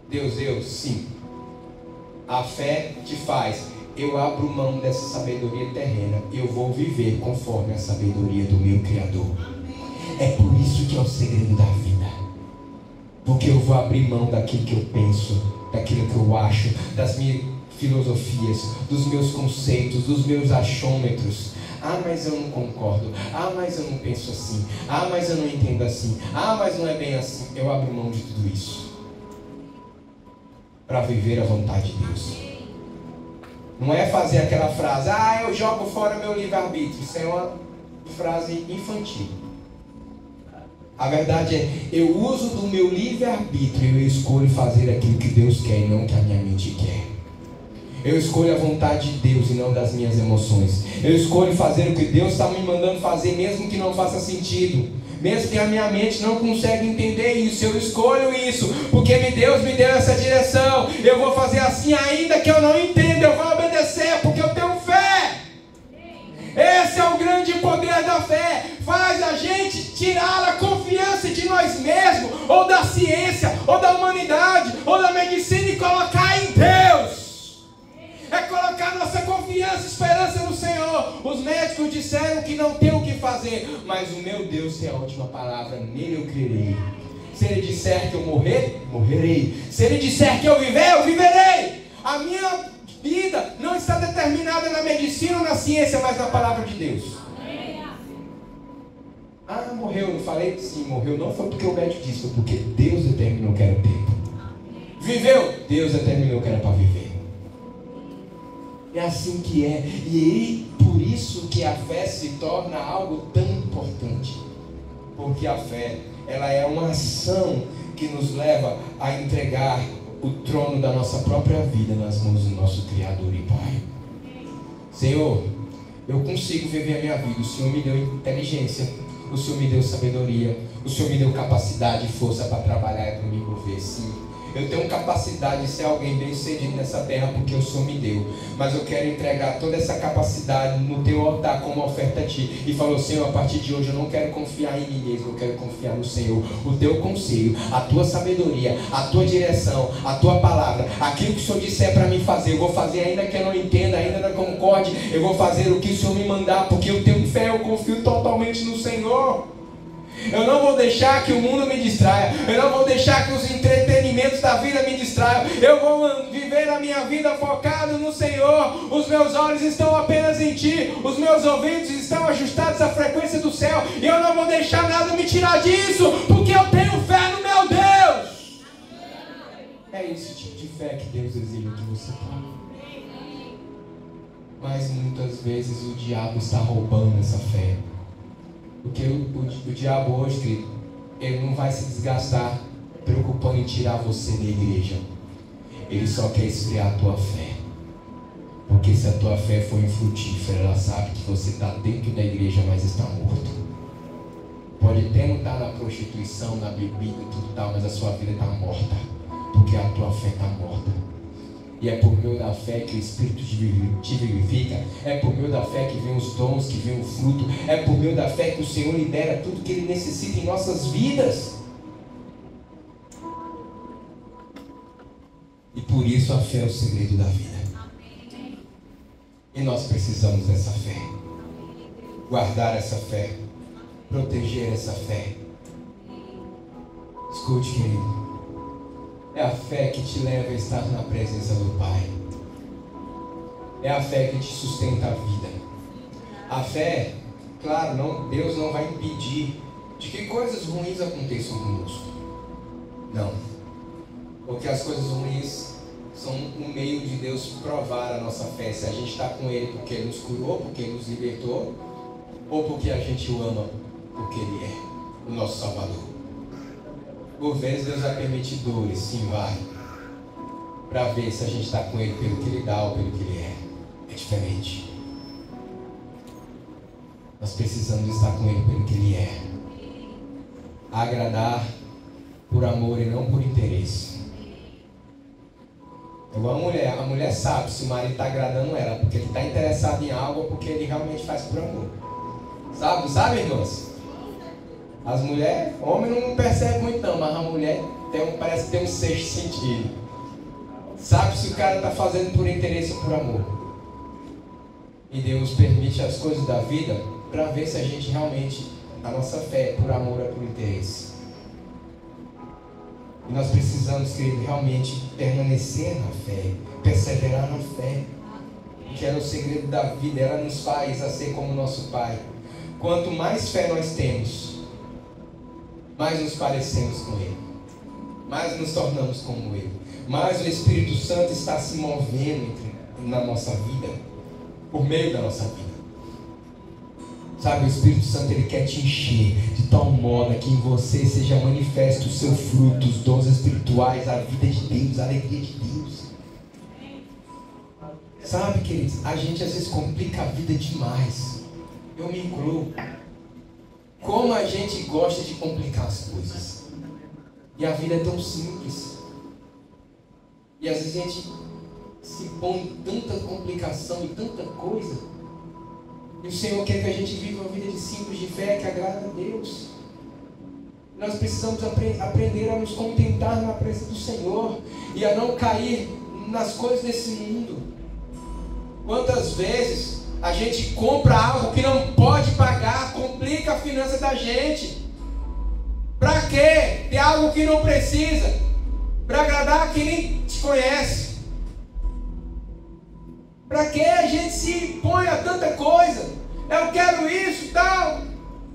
Deus, sim. A fé te faz, eu abro mão dessa sabedoria terrena, eu vou viver conforme a sabedoria do meu Criador. É por isso que é o segredo da vida. Porque eu vou abrir mão daquilo que eu penso, daquilo que eu acho, das minhas filosofias, dos meus conceitos, dos meus achômetros. Mas eu não concordo. Mas eu não penso assim. Mas eu não entendo assim. Mas não é bem assim. Eu abro mão de tudo isso para viver a vontade de Deus. Não é fazer aquela frase: eu jogo fora meu livre-arbítrio. Isso é uma frase infantil. A verdade é, eu uso do meu livre-arbítrio e eu escolho fazer aquilo que Deus quer e não o que a minha mente quer. Eu escolho a vontade de Deus e não das minhas emoções. Eu escolho fazer o que Deus está me mandando fazer, mesmo que não faça sentido. Mesmo que a minha mente não consiga entender isso, eu escolho isso, porque Deus me deu essa direção. Eu vou fazer assim, ainda que eu não entenda, eu vou obedecer, porque eu tenho fé. Esse é o grande poder da fé. Faz a gente tirar a confiança de nós mesmos, ou da ciência, ou da humanidade, ou da medicina, e colocar em Deus. É colocar nossa confiança e esperança no Senhor. Os médicos disseram que não tem o que fazer, mas o meu Deus tem a última palavra. Nele eu crerei. Se Ele disser que eu morrer, morrerei. Se Ele disser que eu viver, eu viverei. A minha vida não está determinada na medicina ou na ciência, mas na palavra de Deus. Ah, morreu, não falei? Sim, morreu. Não foi porque o médico disse, foi porque Deus determinou que era o tempo. Viveu? Deus determinou que era para viver. É assim que é. E por isso que a fé se torna algo tão importante. Porque a fé, ela é uma ação que nos leva a entregar o trono da nossa própria vida nas mãos do nosso Criador e Pai. Senhor, eu consigo viver a minha vida. O Senhor me deu inteligência, o Senhor me deu sabedoria, o Senhor me deu capacidade e força para trabalhar e para me mover. Sim, eu tenho capacidade de ser alguém bem sucedido nessa terra porque o Senhor me deu. Mas eu quero entregar toda essa capacidade no teu altar como oferta a ti. E falou: Senhor, a partir de hoje eu não quero confiar em mim mesmo, eu quero confiar no Senhor. O teu conselho, a tua sabedoria, a tua direção, a tua palavra, aquilo que o Senhor disser para mim fazer, eu vou fazer, ainda que eu não entenda, ainda não concorde. Eu vou fazer o que o Senhor me mandar, porque eu tenho fé, eu confio totalmente no Senhor. Eu não vou deixar que o mundo me distraia. Eu não vou deixar que os entretenimentos da vida me distraiam. Eu vou viver a minha vida focado no Senhor. Os meus olhos estão apenas em Ti. Os meus ouvidos estão ajustados à frequência do céu. E eu não vou deixar nada me tirar disso, porque eu tenho fé no meu Deus. É esse tipo de fé que Deus exige que você tenha. Mas muitas vezes o diabo está roubando essa fé. Porque o diabo hoje, querido, ele não vai se desgastar preocupando em tirar você da igreja. Ele só quer esfriar a tua fé. Porque se a tua fé for infrutífera, ela sabe que você está dentro da igreja, mas está morto. Pode até não estar na prostituição, na bebida e tudo tal, mas a sua vida está morta. Porque a tua fé está morta. E é por meio da fé que o Espírito te vivifica. É por meio da fé que vem os dons, que vem o fruto. É por meio da fé que o Senhor libera tudo que Ele necessita em nossas vidas. E por isso a fé é o segredo da vida. E nós precisamos dessa fé. Guardar essa fé. Proteger essa fé. Escute, querido. É a fé que te leva a estar na presença do Pai. É a fé que te sustenta a vida. A fé, claro, Deus não vai impedir de que coisas ruins aconteçam conosco. Não. Porque as coisas ruins são um meio de Deus provar a nossa fé. Se a gente está com Ele porque Ele nos curou, porque Ele nos libertou, ou porque a gente o ama, porque Ele é o nosso Salvador. Por vezes Deus vai permitir dores, sim, vai, para ver se a gente está com Ele pelo que Ele dá ou pelo que Ele é. É diferente. Nós precisamos estar com Ele pelo que Ele é. Agradar por amor e não por interesse. Igual a mulher sabe se o marido está agradando ela, porque ele está interessado em algo ou porque ele realmente faz por amor. Sabe, irmãs? As mulheres, homem não percebe muito não, mas a mulher parece que tem um sexto sentido. Sabe se o cara está fazendo por interesse ou por amor. E Deus permite as coisas da vida para ver se a gente realmente, a nossa fé é por amor ou por interesse. E nós precisamos, querido, realmente permanecer na fé, perseverar na fé. Que é o segredo da vida, ela nos faz a ser como nosso Pai. Quanto mais fé nós temos, mais nos parecemos com Ele, mais nos tornamos como Ele, mais o Espírito Santo está se movendo na nossa vida, por meio da nossa vida. Sabe, o Espírito Santo, Ele quer te encher de tal modo que em você seja manifesto o seu fruto, os dons espirituais, a vida de Deus, a alegria de Deus. Sabe, queridos, a gente às vezes complica a vida demais. Eu me incluo. Como a gente gosta de complicar as coisas. E a vida é tão simples. E às vezes a gente se põe em tanta complicação e tanta coisa. E o Senhor quer que a gente viva uma vida de simples, de fé, que agrada a Deus. Nós precisamos aprender a nos contentar na presença do Senhor e a não cair nas coisas desse mundo. Quantas vezes a gente compra algo que não pode pagar, complica a finança da gente. Para quê? Ter algo que não precisa, para agradar quem nem te conhece. Para que a gente se põe a tanta coisa? Eu quero isso, tal.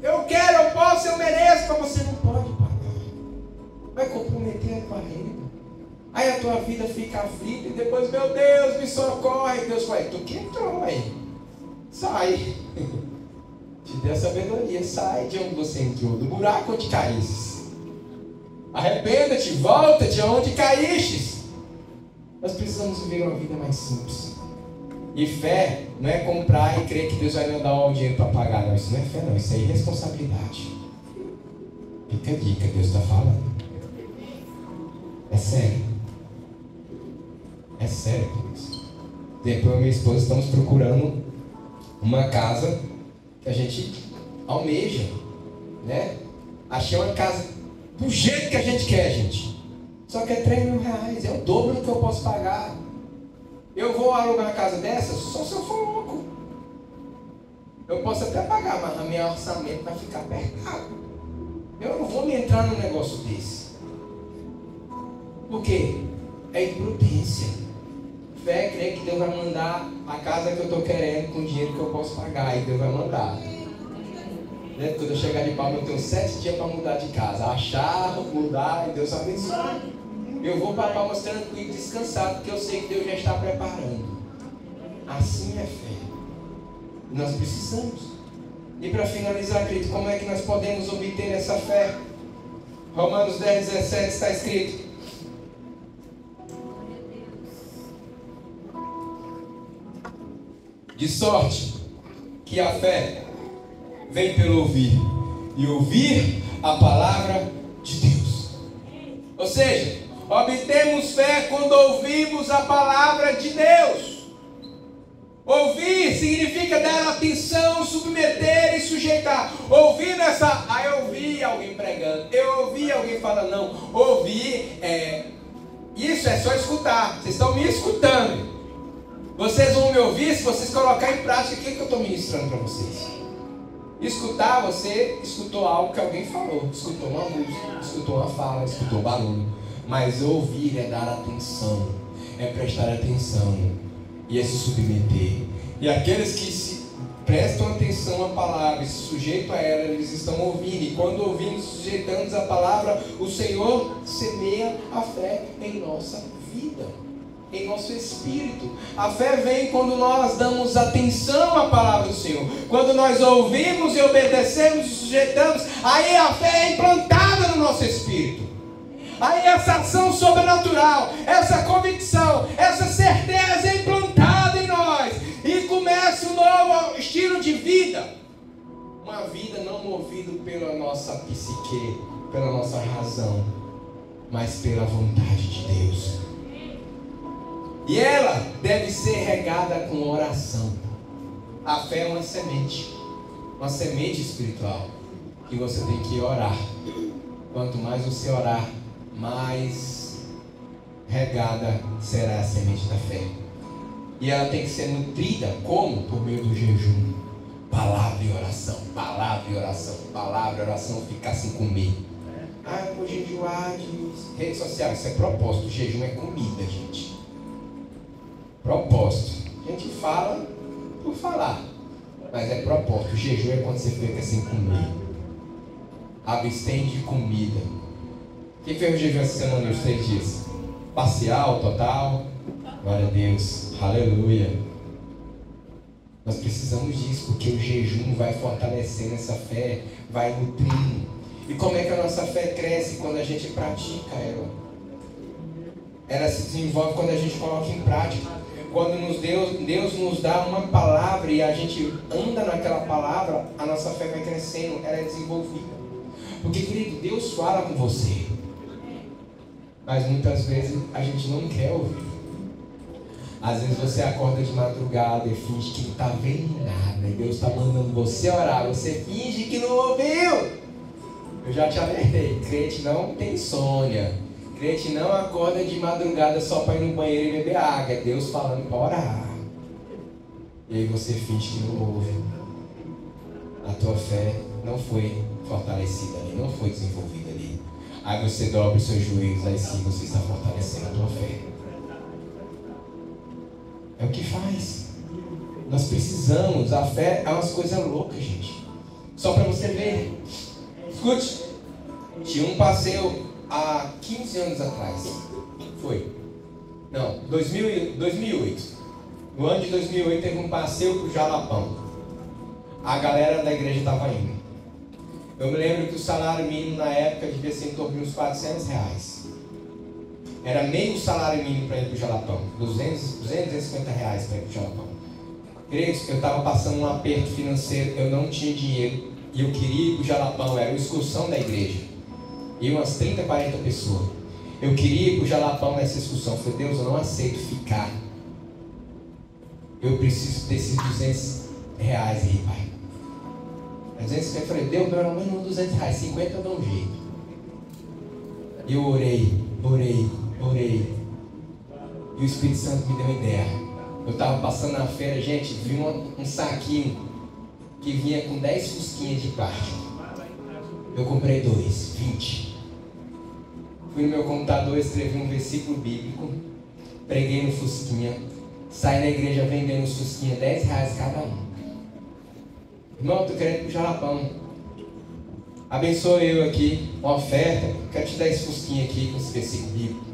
Eu quero, eu posso, eu mereço. Mas você não pode pagar. Vai comprometer a tua renda. Aí a tua vida fica aflita. E depois, meu Deus, me socorre. Deus vai, tu que entrou aí. Sai. Te dê a sabedoria. Sai de onde você entrou. Do buraco onde caíste. Arrependa-te, volta de onde caíste. Nós precisamos viver uma vida mais simples. E fé não é comprar e crer que Deus vai me dar o dinheiro para pagar. Não, isso não é fé não, isso é irresponsabilidade. Fica a dica, Deus está falando. É sério. É sério, Deus. Depois eu e minha esposa estamos procurando uma casa que a gente almeja, né? Achei uma casa do jeito que a gente quer, gente. Só que é R$3.000, é o dobro do que eu posso pagar. Eu vou alugar uma casa dessa só se eu for louco. Eu posso até pagar, mas o meu orçamento vai ficar apertado. Eu não vou me entrar num negócio desse. Por quê? É imprudência. Fé é crer que Deus vai mandar a casa que eu estou querendo com o dinheiro que eu posso pagar. E Deus vai mandar. Né? Quando eu chegar de Palma, eu tenho 7 dias para mudar de casa. Achar, mudar, e Deus abençoe. Eu vou para Palmas tranquilo, descansado, porque eu sei que Deus já está preparando. Assim é fé. Nós precisamos. E para finalizar, querido, como é que nós podemos obter essa fé? Romanos 10:17 está escrito: de sorte que a fé vem pelo ouvir, e ouvir a palavra de Deus. Ou seja, obtemos fé quando ouvimos a palavra de Deus. Ouvir significa dar atenção, submeter e sujeitar. Ouvir nessa... eu ouvi alguém pregando, eu ouvi alguém falando. Não, ouvir isso é só escutar. Vocês estão me escutando. Vocês vão me ouvir se vocês colocarem em prática o que eu estou ministrando para vocês. Escutar, você escutou algo que alguém falou. Escutou uma música, escutou uma fala, escutou barulho. Mas ouvir é dar atenção, é prestar atenção e é se submeter. E aqueles que se prestam atenção à palavra e se sujeitam a ela, eles estão ouvindo. E quando ouvimos e sujeitamos a palavra, o Senhor semeia a fé em nossa vida, em nosso espírito. A fé vem quando nós damos atenção à palavra do Senhor. Quando nós ouvimos e obedecemos e sujeitamos, aí a fé é implantada no nosso espírito. Aí essa ação sobrenatural, essa convicção, essa certeza é implantada em nós. E começa um novo estilo de vida. Uma vida não movida pela nossa psique, pela nossa razão, mas pela vontade de Deus. E ela deve ser regada com oração. A fé é uma semente espiritual, que você tem que orar. Quanto mais você orar, mais regada será a semente da fé. E ela tem que ser nutrida, como? Por meio do jejum. Palavra e oração, palavra e oração, palavra e oração, ficar sem comer. Eu vou jejuar de rede social. Isso é propósito, o jejum é comida, gente. Propósito. A gente fala por falar, mas é propósito. O jejum é quando você fica sem comer. Abstém de comida. Quem fez o jejum essa semana, os 3 dias? Parcial, total? Glória a Deus, aleluia. Nós precisamos disso, porque o jejum vai fortalecendo essa fé, vai nutrindo. E como é que a nossa fé cresce? Quando a gente pratica ela. Ela se desenvolve quando a gente coloca em prática. Quando Deus nos dá uma palavra e a gente anda naquela palavra, a nossa fé vai crescendo, ela é desenvolvida. Porque, querido, Deus fala com você, mas muitas vezes a gente não quer ouvir. Às vezes você acorda de madrugada e finge que não está vendo nada, e Deus está mandando você orar, você finge que não ouviu. Eu já te alertei, crente não tem insônia, crente não acorda de madrugada só para ir no banheiro e beber água, é Deus falando para orar. E aí você finge que não ouve. A tua fé não foi fortalecida ali, não foi desenvolvida ali. Aí você dobra os seus joelhos, aí sim você está fortalecendo a tua fé. É o que faz. Nós precisamos, a fé é umas coisas loucas, gente. Só para você ver. Escute, tinha um passeio há 15 anos atrás. Foi? Não, 2008. No ano de 2008 teve um passeio pro Jalapão. A galera da igreja estava indo. Eu me lembro que o salário mínimo na época devia ser em torno de uns R$400. Era meio salário mínimo para ir pro Jalapão. 250 reais para ir pro Jalapão. Queridos, eu estava passando um aperto financeiro, eu não tinha dinheiro. E eu queria ir pro Jalapão, era uma excursão da igreja. E umas 30, 40 pessoas. Eu queria ir pro Jalapão nessa excursão. Eu falei, Deus, eu não aceito ficar. Eu preciso desses R$200 aí, pai. 250, eu falei, Deus, pelo menos R$200, 50 eu dou um jeito. E eu orei. E o Espírito Santo me deu uma ideia. Eu estava passando na feira, gente, vi um saquinho que vinha com 10 fusquinhas de plástico. Eu comprei 20. Fui no meu computador, escrevi um versículo bíblico, preguei no fusquinha, saí na igreja vendendo os fusquinha, R$10 cada um. Irmão, estou querendo ir pro Jalapão. Abençoe eu aqui, uma oferta, quero te dar esse fusquinha aqui com esse versículo bíblico.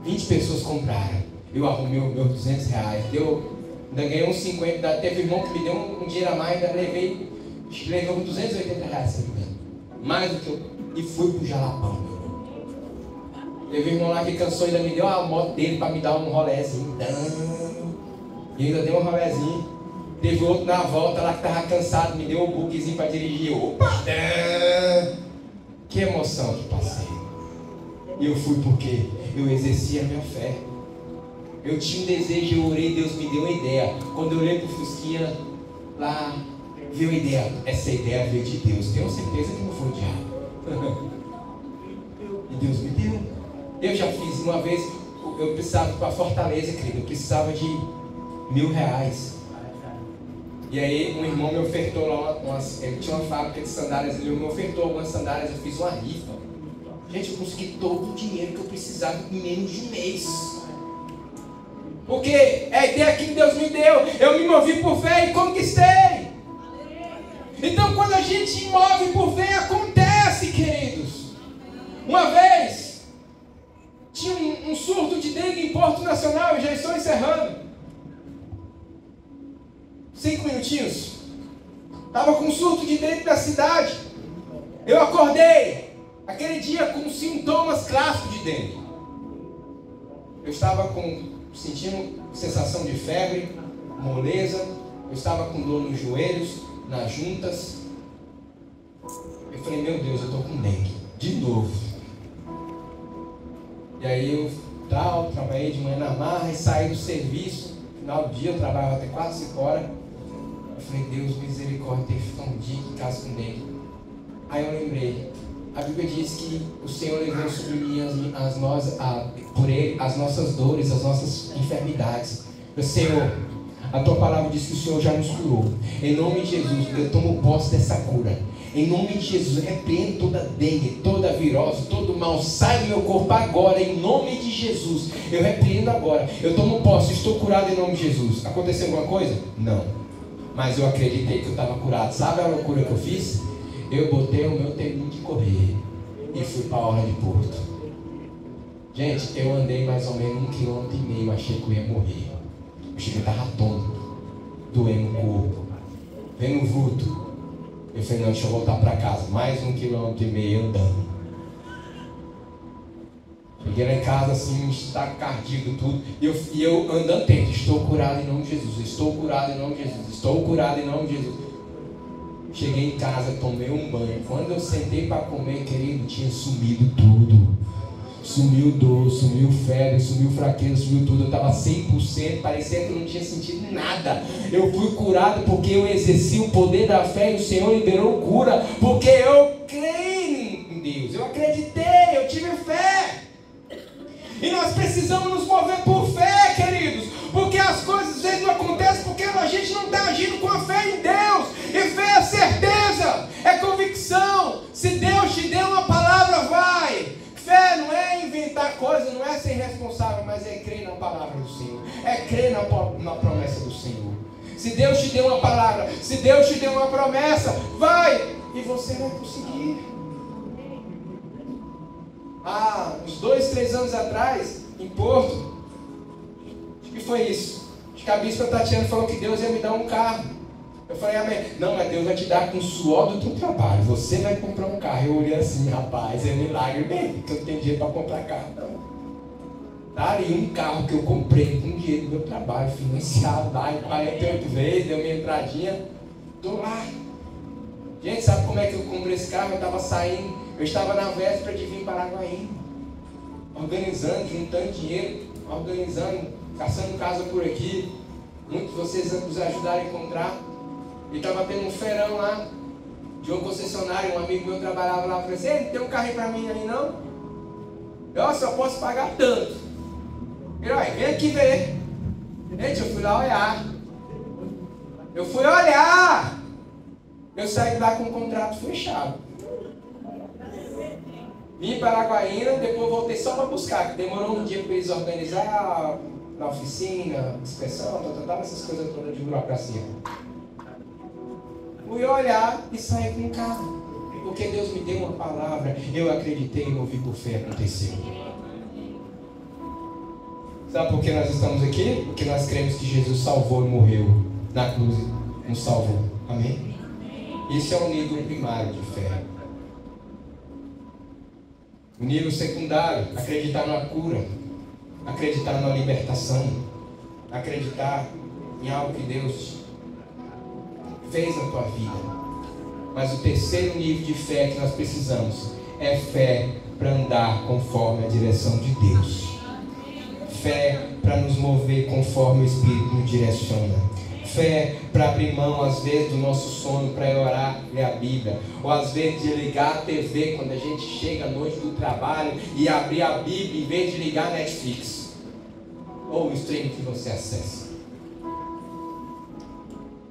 20 pessoas compraram. Eu arrumei os meus R$200. Ainda ganhei uns 50. Teve irmão que me deu um dinheiro a mais, ainda levei uns R$280, se não me engano. Mais do que eu. E fui pro Jalapão, meu irmão. Teve irmão lá que cansou, ainda me deu a moto dele para me dar um rolézinho. E ainda deu um rolézinho. Teve outro na volta lá que estava cansado, me deu um bookzinho para dirigir. Opa! Que emoção que passei. E eu fui porque eu exerci a minha fé. Eu tinha um desejo, eu orei, Deus me deu uma ideia. Quando eu olhei pro fusquinha lá, veio a ideia. Essa ideia veio de Deus. Tenho certeza que não foi o diabo. E Deus me deu. Eu já fiz uma vez, eu precisava para Fortaleza, querido. Eu precisava de R$1.000. E aí um irmão me ofertou lá, ele tinha uma fábrica de sandálias, ele me ofertou algumas sandálias, eu fiz uma rifa. Gente, eu consegui todo o dinheiro que eu precisava em menos de um mês. Porque é a ideia que Deus me deu, eu me movi por fé e conquistei. Então quando a gente move por fé, acontece, queridos. Uma vez, tinha um surto de dengue em Porto Nacional, eu já estou encerrando. 5 minutinhos. Estava com um surto de dengue na cidade. Eu acordei aquele dia com sintomas clássicos de dengue. Eu estava sentindo sensação de febre, moleza. Eu estava com dor nos joelhos, nas juntas. Eu falei, meu Deus, eu estou com dengue. De novo. E aí eu trabalhei de manhã na marra e saí do serviço. No final do dia eu trabalhava até quase 5 horas. Eu falei, Deus, misericórdia, tem que ficar um dia em casa com dengue. Aí eu lembrei, a Bíblia diz que o Senhor levou sobre mim por Ele as nossas dores, as nossas enfermidades. Senhor, a Tua palavra diz que o Senhor já nos curou. Em nome de Jesus, eu tomo posse dessa cura. Em nome de Jesus, eu repreendo toda dengue, toda virose, todo mal. Sai do meu corpo agora, em nome de Jesus. Eu repreendo agora. Eu tomo posse, estou curado em nome de Jesus. Aconteceu alguma coisa? Não. Mas eu acreditei que eu estava curado. Sabe a loucura que eu fiz? Eu botei o meu terninho de correr e fui para a Orla de Porto. Gente, eu andei mais ou menos 1,5 km, achei que eu ia morrer. Eu cheguei, estava tonto, doendo o corpo, vendo vulto. Eu falei, não, deixa eu voltar para casa. Mais 1,5 km andando. Cheguei lá em casa assim, está cardíaco tudo. E eu andando tento, estou curado em nome de Jesus, estou curado em nome de Jesus, estou curado em nome de Jesus. Cheguei em casa, tomei um banho. Quando eu sentei para comer, querido, tinha sumido tudo. Sumiu dor, sumiu febre, sumiu fraqueza, sumiu tudo. Eu estava 100%, parecia que eu não tinha sentido nada. Eu fui curado porque eu exerci o poder da fé e o Senhor liberou cura. Porque eu creio em Deus, eu acreditei, eu tive fé. E nós precisamos nos mover por fé, queridos. Porque as coisas às vezes não acontecem porque a gente não está agindo com a fé em Deus. E fé é certeza, é convicção. Se Deus te deu uma palavra, vai. Fé não é inventar coisas, não é ser responsável, mas é crer na palavra do Senhor. É crer na promessa do Senhor. Se Deus te deu uma palavra, se Deus te deu uma promessa, vai e você vai conseguir. Uns 2, 3 anos atrás, em Porto, acho que foi isso. Acho que a bispa Tatiana falou que Deus ia me dar um carro. Eu falei, amém. Não, mas Deus vai te dar com o suor do teu trabalho. Você vai comprar um carro. Eu olhei assim, rapaz, é milagre mesmo, que eu não tenho dinheiro para comprar carro, não. Tá ali um carro que eu comprei com dinheiro do meu trabalho, financiado lá em 48 vezes, deu minha entradinha. Tô lá. Gente, sabe como é que eu comprei esse carro? Eu estava saindo, eu estava na véspera de vir para Araguaína, organizando, juntando dinheiro, organizando, caçando casa por aqui. Muitos de vocês nos ajudaram a encontrar. E estava tendo um feirão lá, de uma concessionária, um amigo meu trabalhava lá, eu falei assim, ei, não tem um carrinho para mim aí não? Eu só posso pagar tanto. Ele, olha, vem aqui ver. Gente, eu fui lá olhar. Eu saí de lá com o contrato fechado. Vim para Araguaína, depois voltei só para buscar, que demorou um dia para eles organizar na oficina, inspeção, essas coisas todas de burocracia. Fui olhar e saí com o carro. Porque Deus me deu uma palavra, eu acreditei e movi por fé, aconteceu. Sabe por que nós estamos aqui? Porque nós cremos que Jesus salvou e morreu na cruz, nos salvou. Amém? Isso é o nível primário de fé. O nível secundário, acreditar na cura, acreditar na libertação, acreditar em algo que Deus fez na tua vida. Mas o terceiro nível de fé que nós precisamos é fé para andar conforme a direção de Deus. Fé para nos mover conforme o Espírito nos direciona. Fé para abrir mão às vezes do nosso sono para orar, ler a Bíblia. Ou às vezes de ligar a TV quando a gente chega à noite do trabalho e abrir a Bíblia em vez de ligar a Netflix. Ou o stream que você acessa.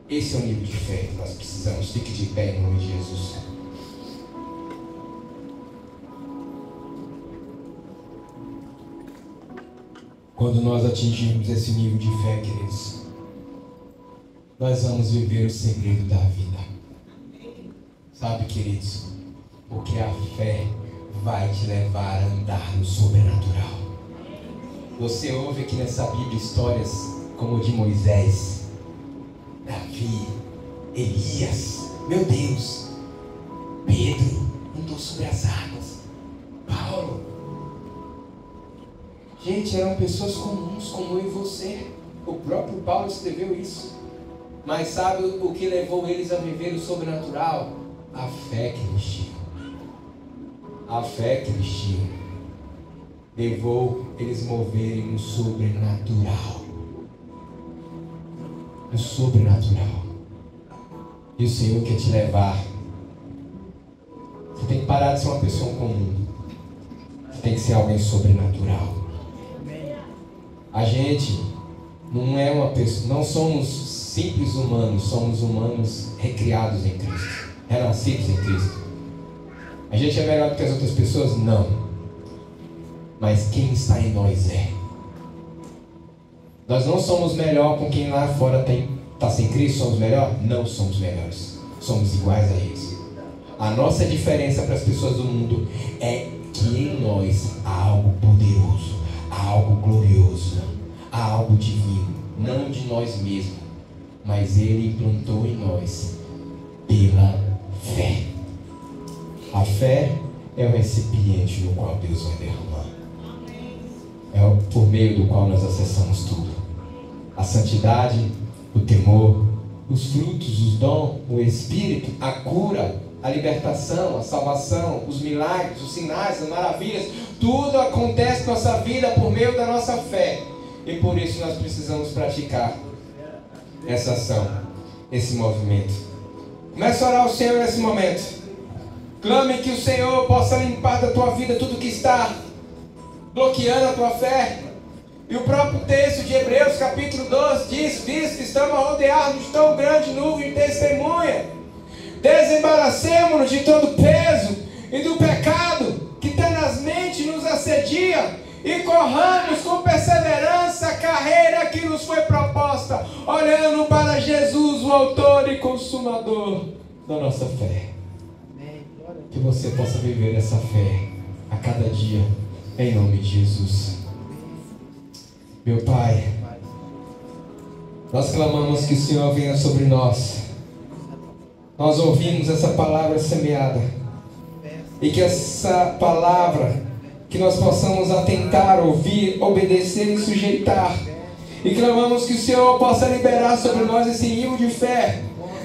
Esse é o nível de fé que nós precisamos. Fique de pé em nome de Jesus. Quando nós atingirmos esse nível de fé, queridos, nós vamos viver o segredo da vida. Sabe, queridos? Porque a fé vai te levar a andar no sobrenatural. Você ouve aqui nessa Bíblia histórias como de Moisés, Davi, Elias, meu Deus, Pedro andou sobre as águas, Paulo. Gente, eram pessoas comuns como eu e você. O próprio Paulo escreveu isso. Mas sabe o que levou eles a viver o sobrenatural? A fé que eles tinham. A fé que eles tinham levou eles a moverem no sobrenatural. No sobrenatural. E o Senhor quer te levar. Você tem que parar de ser uma pessoa comum. Você tem que ser alguém sobrenatural. A gente não é uma pessoa, não somos simples humanos, somos humanos recriados em Cristo, renascidos em Cristo. A gente é melhor do que as outras pessoas? Não. Mas quem está em nós é. Nós não somos melhor com quem lá fora está sem Cristo, somos melhor? Não somos melhores, somos iguais a eles. A nossa diferença para as pessoas do mundo é que em nós há algo poderoso, há algo glorioso, há algo divino, não de nós mesmos, mas Ele implantou em nós pela fé. A fé é o recipiente no qual Deus vai derramar. por meio do qual nós acessamos tudo. A santidade, o temor, os frutos, os dons, o Espírito, a cura, a libertação, a salvação, os milagres, os sinais, as maravilhas, tudo acontece na nossa vida por meio da nossa fé. E por isso nós precisamos praticar essa ação, esse movimento. Comece a orar ao Senhor nesse momento. Clame que o Senhor possa limpar da tua vida tudo que está bloqueando a tua fé. E o próprio texto de Hebreus capítulo 12 diz: visto que estamos rodeados de tão grande nuvem de testemunha, desembaracemo-nos de todo peso e do pecado que tenazmente nos assedia, e corramos com perseverança a carreira que nos foi proposta, olhando para Jesus, o autor e consumador da nossa fé. Que você possa viver essa fé a cada dia, em nome de Jesus. Meu Pai, nós clamamos que o Senhor venha sobre nós. Nós ouvimos essa palavra semeada, e que essa palavra, que nós possamos atentar, ouvir, obedecer e sujeitar. E clamamos que o Senhor possa liberar sobre nós esse nível de fé,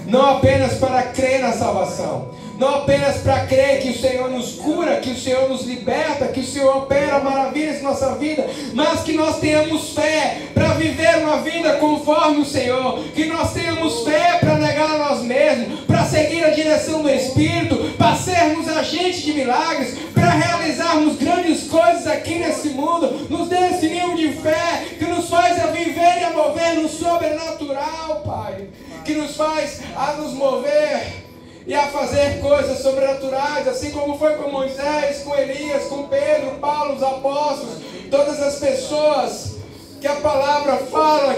não apenas para crer na salvação, não apenas para crer que o Senhor nos cura, que o Senhor nos liberta, que o Senhor opera maravilhas na nossa vida, mas que nós tenhamos fé para viver uma vida conforme o Senhor, que nós tenhamos fé para negar a nós mesmos, para seguir a direção do Espírito, para sermos agentes de milagres, para realizarmos grandes coisas aqui nesse mundo. Nos dê esse nível de fé que nos faz a viver e a mover no sobrenatural, Pai, que nos faz a nos mover e a fazer coisas sobrenaturais, assim como foi com Moisés, com Elias, com Pedro, Paulo, os apóstolos, todas as pessoas que a palavra fala,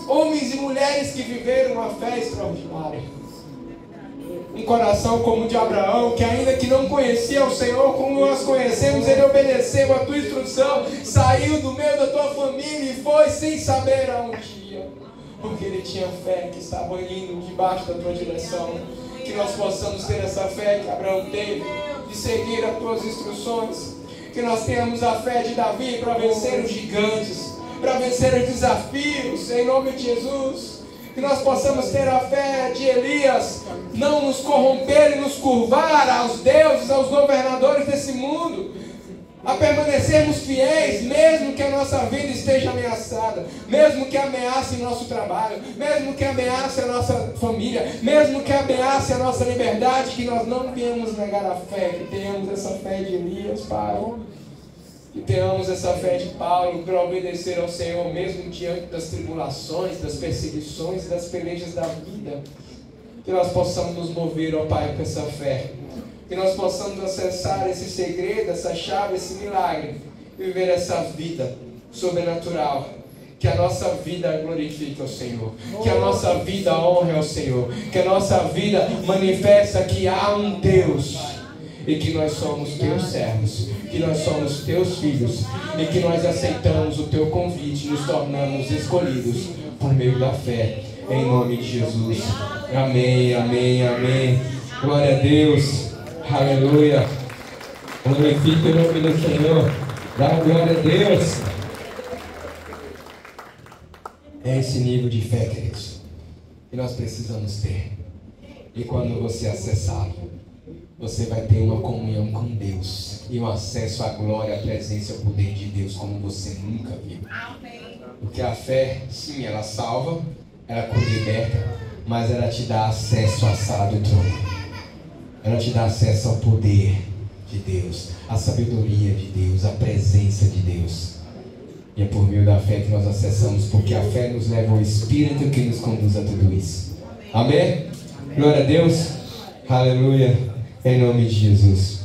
homens e mulheres que viveram uma fé extraordinária. Um coração como o de Abraão, que ainda que não conhecia o Senhor como nós conhecemos, ele obedeceu a tua instrução, saiu do meio da tua família e foi sem saber aonde ia, porque ele tinha fé que estava indo debaixo da tua direção. Que nós possamos ter essa fé que Abraão teve, de seguir as tuas instruções. Que nós tenhamos a fé de Davi para vencer os gigantes, para vencer os desafios, em nome de Jesus. Que nós possamos ter a fé de Elias, não nos corromper e nos curvar aos deuses, aos governadores desse mundo, a permanecermos fiéis, mesmo que a nossa vida esteja ameaçada, mesmo que ameace o nosso trabalho, mesmo que ameace a nossa família, mesmo que ameace a nossa liberdade, que nós não venhamos negar a fé, que tenhamos essa fé de Elias, Pai, que tenhamos essa fé de Paulo para obedecer ao Senhor, mesmo diante das tribulações, das perseguições e das pelejas da vida. Que nós possamos nos mover, ó Pai, com essa fé. Que nós possamos acessar esse segredo, essa chave, esse milagre, e viver essa vida sobrenatural. Que a nossa vida glorifique ao Senhor, que a nossa vida honre ao Senhor, que a nossa vida manifesta que há um Deus e que nós somos teus servos, que nós somos teus filhos e que nós aceitamos o teu convite e nos tornamos escolhidos por meio da fé, em nome de Jesus. Amém, amém, amém. Glória a Deus. Aleluia. Glorifique o nome do Senhor. Dá glória a Deus. É esse nível de fé, queridos, que nós precisamos ter. E quando você acessá-lo, você vai ter uma comunhão com Deus e um acesso à glória, à presença e ao poder de Deus como você nunca viu. Porque a fé, sim, ela salva, ela liberta, mas ela te dá acesso à sala do trono. Ela te dá acesso ao poder de Deus, à sabedoria de Deus, à presença de Deus. E é por meio da fé que nós acessamos, porque a fé nos leva ao Espírito que nos conduz a tudo isso. Amém? Glória a Deus. Aleluia. Em nome de Jesus.